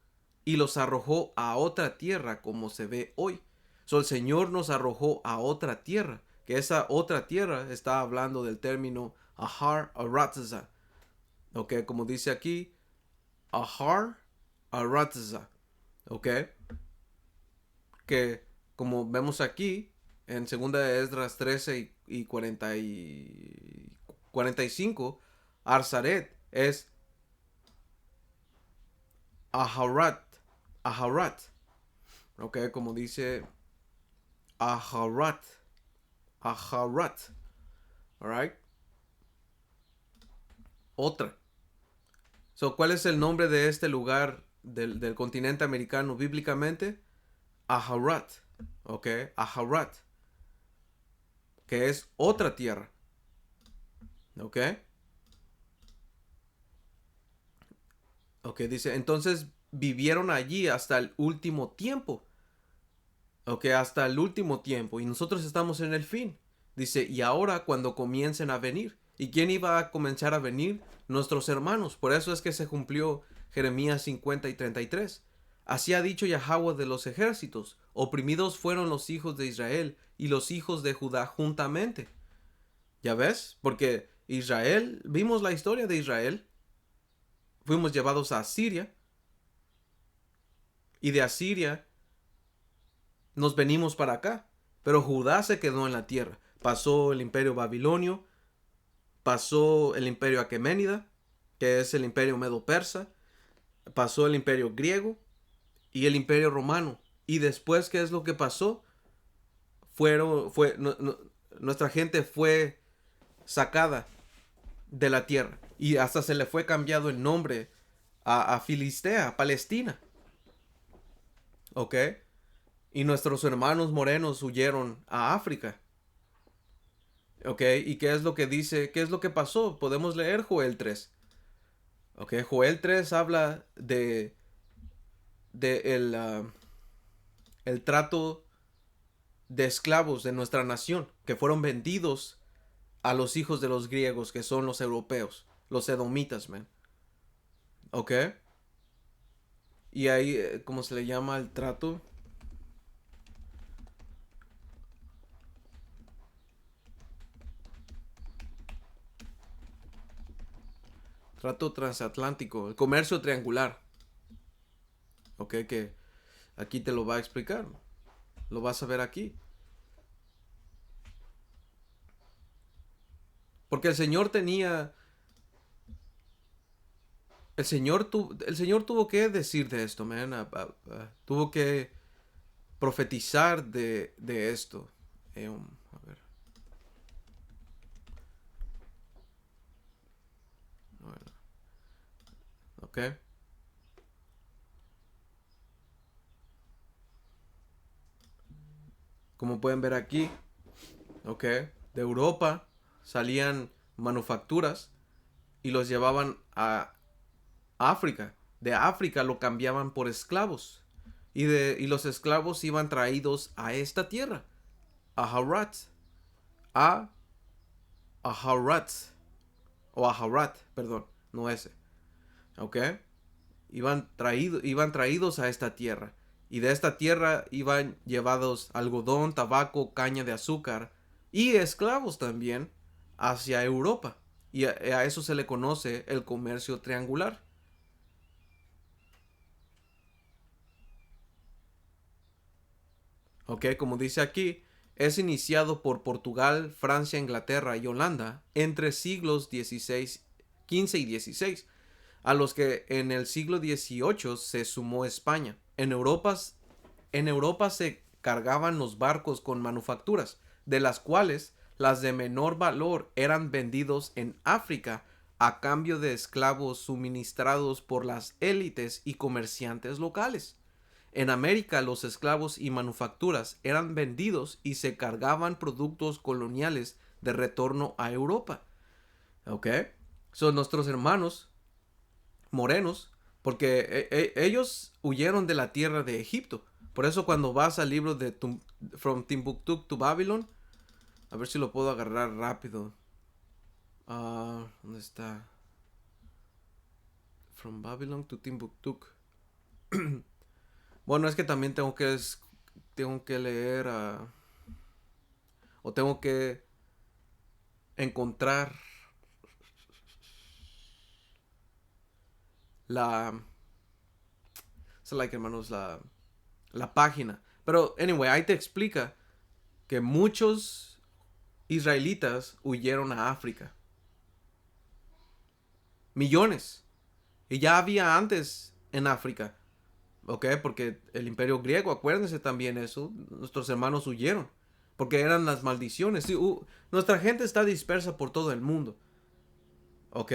y los arrojó a otra tierra como se ve hoy. So, el Señor nos arrojó a otra tierra, que esa otra tierra está hablando del término Ahar Aratzah. Ok, como dice aquí, Ahar Aratzah. Ok, que como vemos aquí en 2 de Esdras 13 y 45, Arzaret es Aharat. Aharat. Ok, como dice Aharat. Aharat. Alright. Otra. So, ¿cuál es el nombre de este lugar del continente americano bíblicamente? Aharat. Ok, Aharat. Que es otra tierra. Ok. Ok, dice, entonces vivieron allí hasta el último tiempo. Ok, hasta el último tiempo. Y nosotros estamos en el fin. Dice, y ahora cuando comiencen a venir. ¿Y quién iba a comenzar a venir? Nuestros hermanos. Por eso es que se cumplió Jeremías 50 y 33. Así ha dicho Yahweh de los ejércitos. Oprimidos fueron los hijos de Israel y los hijos de Judá juntamente. ¿Ya ves? Porque Israel, vimos la historia de Israel. Fuimos llevados a Asiria. Y de Asiria nos venimos para acá. Pero Judá se quedó en la tierra. Pasó el imperio babilonio, pasó el imperio aqueménida, que es el imperio medo-persa, pasó el imperio griego y el imperio romano. Y después, ¿qué es lo que pasó? Nuestra gente fue sacada de la tierra. Y hasta se le fue cambiado el nombre a Filistea, a Palestina. ¿Ok? Y nuestros hermanos morenos huyeron a África. ¿Ok? ¿Y qué es lo que dice? ¿Qué es lo que pasó? Podemos leer Joel 3. ¿Ok? Joel 3 habla de el trato de esclavos de nuestra nación, que fueron vendidos a los hijos de los griegos, que son los europeos, los edomitas, man. ¿Ok? Y ahí, ¿cómo se le llama el trato? Trato transatlántico, el comercio triangular. Ok, que aquí te lo va a explicar. Lo vas a ver aquí. Porque el Señor tuvo que decir de esto, man. Tuvo que profetizar de esto. A ver, a ver, ok. Como pueden ver aquí, ok. De Europa salían manufacturas y los llevaban a África. De África lo cambiaban por esclavos. Y los esclavos iban traídos a esta tierra, a Harat, a, a Harat, o a Harat, perdón, no ese, ¿ok? Iban traídos a esta tierra. Y de esta tierra iban llevados algodón, tabaco, caña de azúcar y esclavos también hacia Europa. Y a eso se le conoce el comercio triangular. Ok, como dice aquí, es iniciado por Portugal, Francia, Inglaterra y Holanda entre siglos XVI, XV y XVI, a los que en el siglo XVIII se sumó España. En Europa se cargaban los barcos con manufacturas, de las cuales las de menor valor eran vendidos en África a cambio de esclavos suministrados por las élites y comerciantes locales. En América los esclavos y manufacturas eran vendidos y se cargaban productos coloniales de retorno a Europa. ¿Ok? Son nuestros hermanos morenos, porque ellos huyeron de la tierra de Egipto. Por eso cuando vas al libro de From Timbuktu to Babylon, a ver si lo puedo agarrar rápido. ¿Dónde está? From Babylon to Timbuktu. Bueno, es que también tengo que leer o tengo que encontrar la like, hermanos, la página. Pero anyway, ahí te explica que muchos israelitas huyeron a África. Millones. Y ya había antes en África. ¿Ok? Porque el imperio griego, acuérdense también eso, nuestros hermanos huyeron. Porque eran las maldiciones. Sí, nuestra gente está dispersa por todo el mundo. ¿Ok?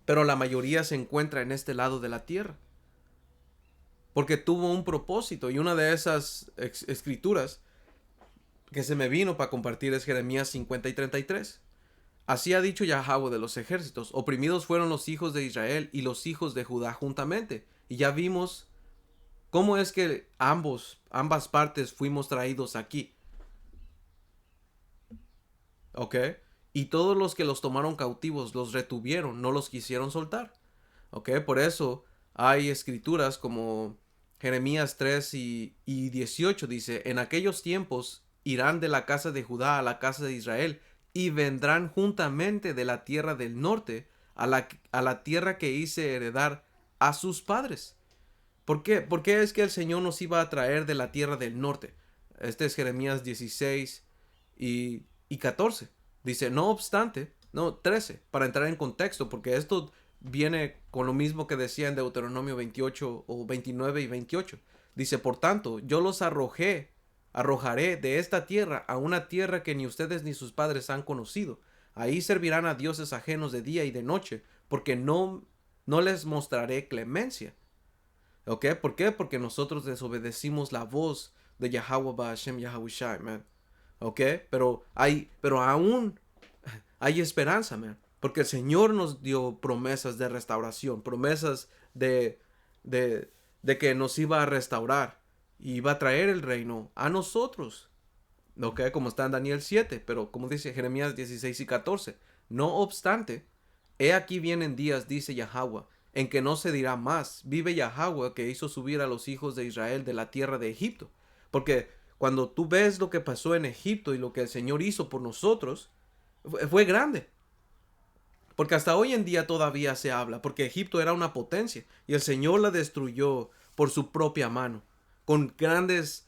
Pero la mayoría se encuentra en este lado de la tierra. Porque tuvo un propósito. Y una de esas escrituras que se me vino para compartir es Jeremías 50 y 33. Así ha dicho Yahweh de los ejércitos: oprimidos fueron los hijos de Israel y los hijos de Judá juntamente. Y ya vimos cómo es que ambas partes fuimos traídos aquí. ¿Ok? Y todos los que los tomaron cautivos los retuvieron, no los quisieron soltar. ¿Ok? Por eso hay escrituras como Jeremías 3 y 18 dice: en aquellos tiempos irán de la casa de Judá a la casa de Israel y vendrán juntamente de la tierra del norte a la tierra que hice heredar a sus padres. ¿Por qué? ¿Por qué es que el Señor nos iba a traer de la tierra del norte? Este es Jeremías 16 y 14. Dice, no obstante, no, 13, para entrar en contexto, porque esto viene con lo mismo que decía en Deuteronomio 28 o 29 y 28. Dice, por tanto, yo los arrojaré de esta tierra a una tierra que ni ustedes ni sus padres han conocido. Ahí servirán a dioses ajenos de día y de noche, porque no les mostraré clemencia. ¿Ok? ¿Por qué? Porque nosotros desobedecimos la voz de Yahweh Ba'ashem Yahushai, man. ¿Ok? Pero aún hay esperanza, man. Porque el Señor nos dio promesas de restauración, promesas de, de que nos iba a restaurar y iba a traer el reino a nosotros. ¿Ok? Como está en Daniel 7, pero como dice Jeremías 16 y 14. No obstante, he aquí vienen días, dice Yahweh, en que no se dirá más: vive Yahweh, que hizo subir a los hijos de Israel de la tierra de Egipto. Porque cuando tú ves lo que pasó en Egipto y lo que el Señor hizo por nosotros, fue grande. Porque hasta hoy en día todavía se habla, porque Egipto era una potencia y el Señor la destruyó por su propia mano, con grandes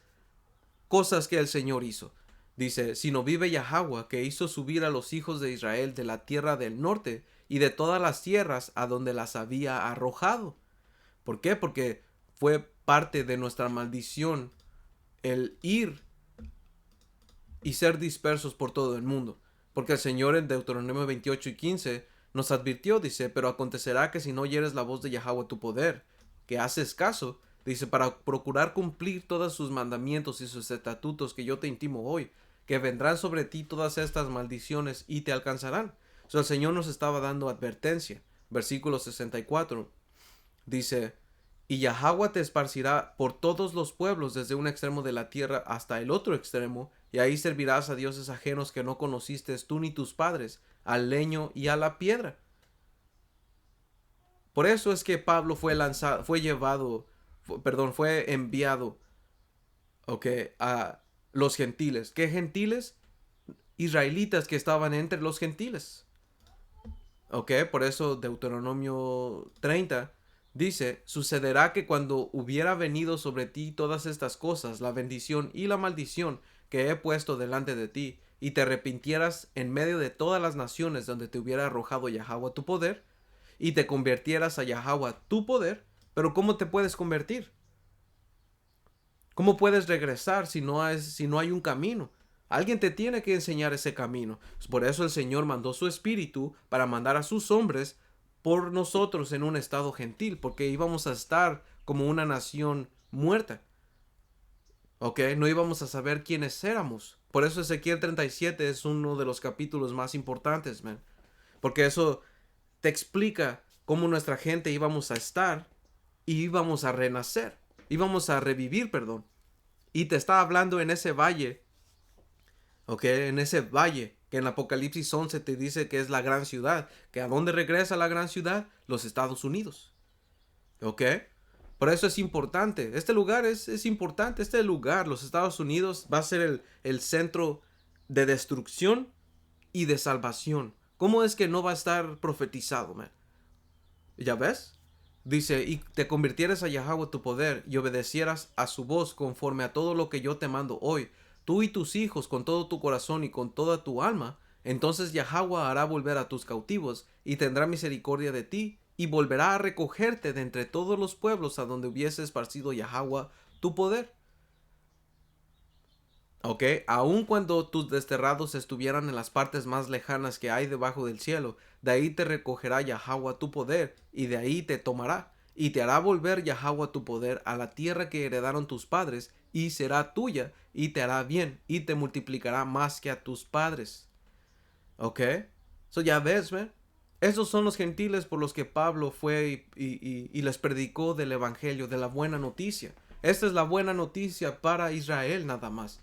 cosas que el Señor hizo. Dice, sino vive Yahweh, que hizo subir a los hijos de Israel de la tierra del norte y de todas las tierras a donde las había arrojado. ¿Por qué? Porque fue parte de nuestra maldición el ir y ser dispersos por todo el mundo. Porque el Señor en Deuteronomio 28:15 nos advirtió, dice, pero acontecerá que si no oyeres la voz de Yahweh tu poder, que haces caso, dice, para procurar cumplir todos sus mandamientos y sus estatutos que yo te intimo hoy, que vendrán sobre ti todas estas maldiciones y te alcanzarán. O sea, el Señor nos estaba dando advertencia. Versículo 64 dice, y Yahweh te esparcirá por todos los pueblos desde un extremo de la tierra hasta el otro extremo, y ahí servirás a dioses ajenos que no conociste tú ni tus padres, al leño y a la piedra. Por eso es que Pablo fue lanzado, fue enviado, a los gentiles. ¿Qué gentiles? Israelitas que estaban entre los gentiles. Por eso Deuteronomio 30 dice, sucederá que cuando hubiera venido sobre ti todas estas cosas, la bendición y la maldición que he puesto delante de ti, y te arrepintieras en medio de todas las naciones donde te hubiera arrojado Yahweh tu poder, y te convirtieras a Yahweh tu poder, pero ¿cómo te puedes convertir? ¿Cómo puedes regresar si no hay un camino? Alguien te tiene que enseñar ese camino. Por eso el Señor mandó su espíritu para mandar a sus hombres por nosotros en un estado gentil, porque íbamos a estar como una nación muerta. No íbamos a saber quiénes éramos. Por eso Ezequiel 37 es uno de los capítulos más importantes, man. Porque eso te explica cómo nuestra gente íbamos a estar y íbamos a renacer. Íbamos a revivir, perdón. Y te está hablando en ese valle, en ese valle que en Apocalipsis 11 te dice que es la gran ciudad. ¿Que a dónde regresa la gran ciudad? Los Estados Unidos. Por eso es importante. Este lugar es importante. Este lugar, los Estados Unidos, va a ser el centro de destrucción y de salvación. ¿Cómo es que no va a estar profetizado, man? ¿Ya ves? Dice, y te convirtieras a Yahweh tu poder y obedecieras a su voz conforme a todo lo que yo te mando hoy, tú y tus hijos con todo tu corazón y con toda tu alma, entonces Yahweh hará volver a tus cautivos y tendrá misericordia de ti y volverá a recogerte de entre todos los pueblos a donde hubiese esparcido Yahweh tu poder. Aun cuando tus desterrados estuvieran en las partes más lejanas que hay debajo del cielo, de ahí te recogerá Yahweh tu poder, y de ahí te tomará, y te hará volver Yahweh tu poder a la tierra que heredaron tus padres, y será tuya, y te hará bien, y te multiplicará más que a tus padres. Ya ves, man. Esos son los gentiles por los que Pablo fue y les predicó del evangelio, de la buena noticia. Esta es la buena noticia para Israel nada más.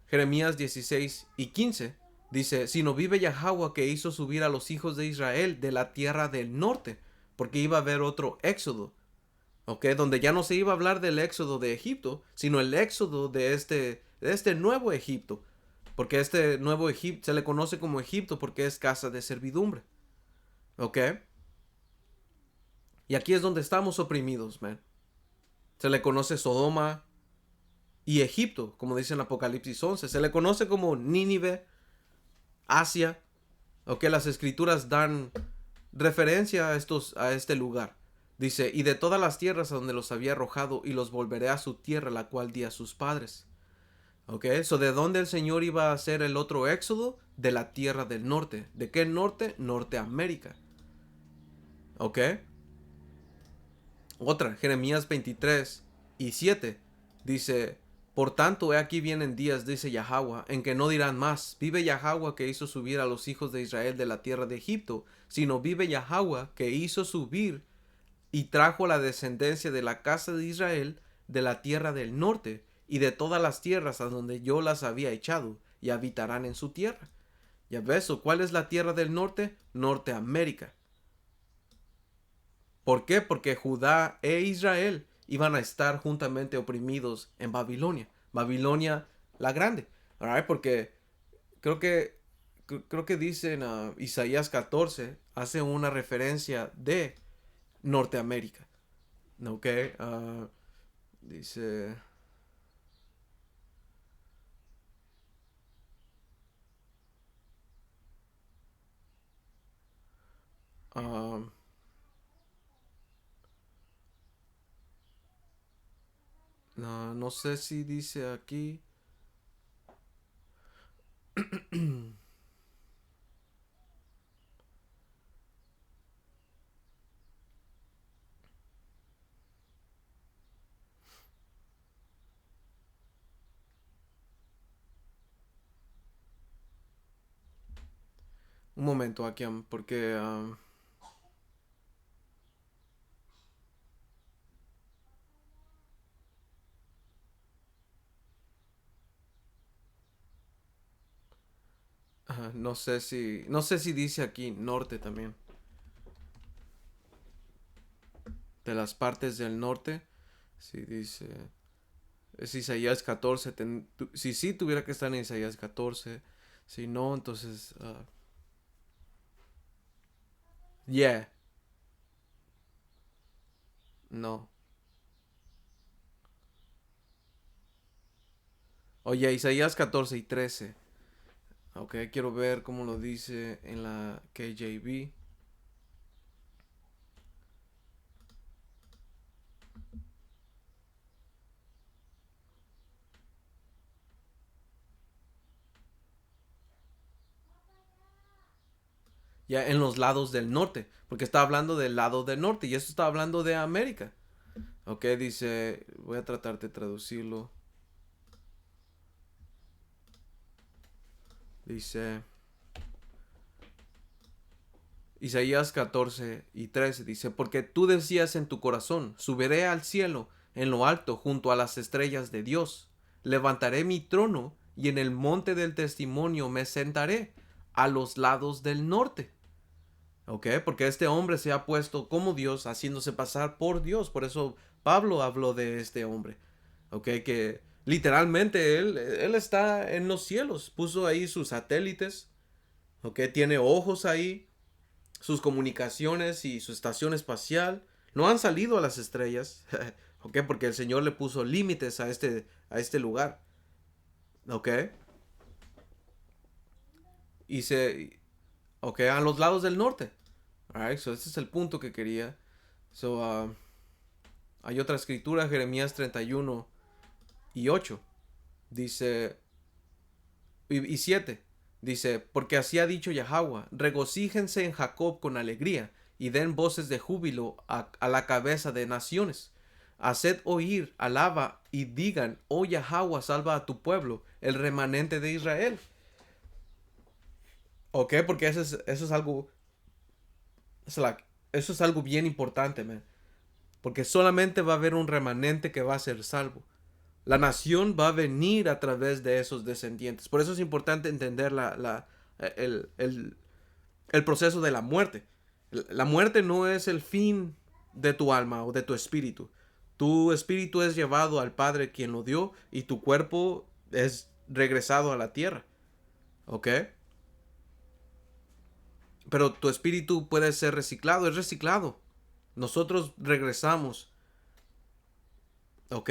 Jeremías 16:15 dice, sino vive Yahweh que hizo subir a los hijos de Israel de la tierra del norte, porque iba a haber otro éxodo, donde ya no se iba a hablar del éxodo de Egipto, sino el éxodo de este nuevo Egipto, porque este nuevo Egipto se le conoce como Egipto porque es casa de servidumbre. Y aquí es donde estamos oprimidos, man. Se le conoce Sodoma y Egipto, como dice en Apocalipsis 11. Se le conoce como Nínive, Asia. Las escrituras dan referencia a este lugar. Dice, y de todas las tierras a donde los había arrojado, y los volveré a su tierra, la cual di a sus padres. ¿De dónde el Señor iba a hacer el otro éxodo? De la tierra del norte. ¿De qué norte? Norteamérica. Otra, Jeremías 23:7. Dice, por tanto, he aquí vienen días, dice Yahweh, en que no dirán más, vive Yahweh que hizo subir a los hijos de Israel de la tierra de Egipto, sino vive Yahweh que hizo subir y trajo la descendencia de la casa de Israel de la tierra del norte y de todas las tierras a donde yo las había echado, y habitarán en su tierra. ¿Ya ves? ¿Cuál es la tierra del norte? Norteamérica. ¿Por qué? Porque Judá e Israel iban a estar juntamente oprimidos en Babilonia. Babilonia la grande. Porque creo que creo que dice en Isaías 14, hace una referencia de Norteamérica. Ok, dice... ah, no, no sé si dice aquí. Un momento aquí, porque no sé si dice aquí norte también. De las partes del norte. Si dice. Es Isaías 14. Si sí tuviera que estar en Isaías 14. Si no, entonces. Yeah. No. Oye, Isaías 14 y 13. Ok, quiero ver cómo lo dice en la KJV. Ya en los lados del norte. Porque está hablando del lado del norte. Y esto está hablando de América. Ok, dice. Voy a tratar de traducirlo. Dice. Isaías 14 y 13 dice, porque tú decías en tu corazón, subiré al cielo, en lo alto, junto a las estrellas de Dios. Levantaré mi trono y en el monte del testimonio me sentaré a los lados del norte. ¿Ok? Porque este hombre se ha puesto como Dios, haciéndose pasar por Dios. Por eso Pablo habló de este hombre. ¿Ok? Que literalmente él está en los cielos. Puso ahí sus satélites. ¿Ok? Tiene ojos ahí, sus comunicaciones y su estación espacial no han salido a las estrellas. ¿Ok? Porque el Señor le puso límites a este lugar. ¿Ok? Y se... ¿Ok? A los lados del norte. Alright, so este es el punto que quería. So, hay otra escritura, Jeremías 31 y 8. Dice... Y 7. Dice, porque así ha dicho Yahweh, regocíjense en Jacob con alegría, y den voces de júbilo a la cabeza de naciones. Haced oír, alaba, y digan, oh Yahweh, salva a tu pueblo, el remanente de Israel. ¿Ok? Porque eso es algo, eso es algo bien importante, man. Porque solamente va a haber un remanente que va a ser salvo. La nación va a venir a través de esos descendientes. Por eso es importante entender el proceso de la muerte. La muerte no es el fin de tu alma o de tu espíritu. Tu espíritu es llevado al Padre quien lo dio y tu cuerpo es regresado a la tierra. ¿Ok? Pero tu espíritu puede ser reciclado, es reciclado. Nosotros regresamos. ¿Ok?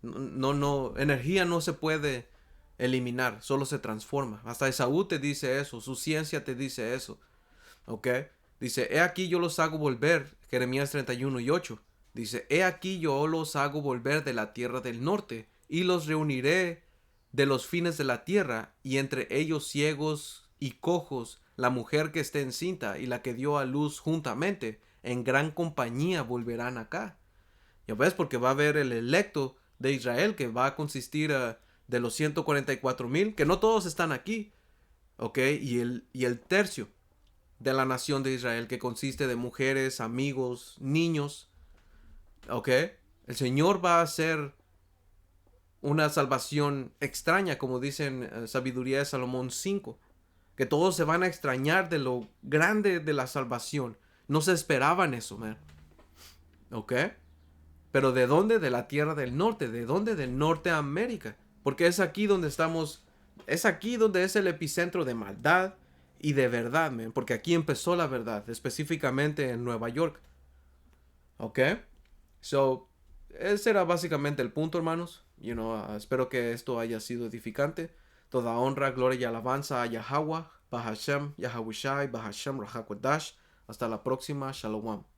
No, energía no se puede eliminar, solo se transforma. Hasta Esaú te dice eso, su ciencia te dice eso. ¿Ok? Dice, he aquí yo los hago volver, Jeremías 31 y 8. Dice, he aquí yo los hago volver de la tierra del norte, y los reuniré de los fines de la tierra, y entre ellos ciegos y cojos, la mujer que esté encinta y la que dio a luz juntamente, en gran compañía volverán acá. Ya ves, porque va a haber el electo de Israel que va a consistir de los 144,000, que no todos están aquí, ¿ok? Y el tercio de la nación de Israel, que consiste de mujeres, amigos, niños, ¿ok? El Señor va a hacer una salvación extraña, como dice en Sabiduría de Salomón 5, que todos se van a extrañar de lo grande de la salvación. No se esperaban eso, man. ¿Ok? Pero ¿de dónde? De la tierra del norte. ¿De dónde? De Norteamérica. Porque es aquí donde estamos Es aquí donde es el epicentro de maldad y de verdad, man, porque aquí empezó la verdad, específicamente en Nueva York. ¿Ok? So, ese era básicamente el punto, hermanos. Espero que esto haya sido edificante. Toda honra, gloria y alabanza a Yahweh, Bahashem, Yahawashi, Bahashem, Rahakwadash. Hasta la próxima. Shalom.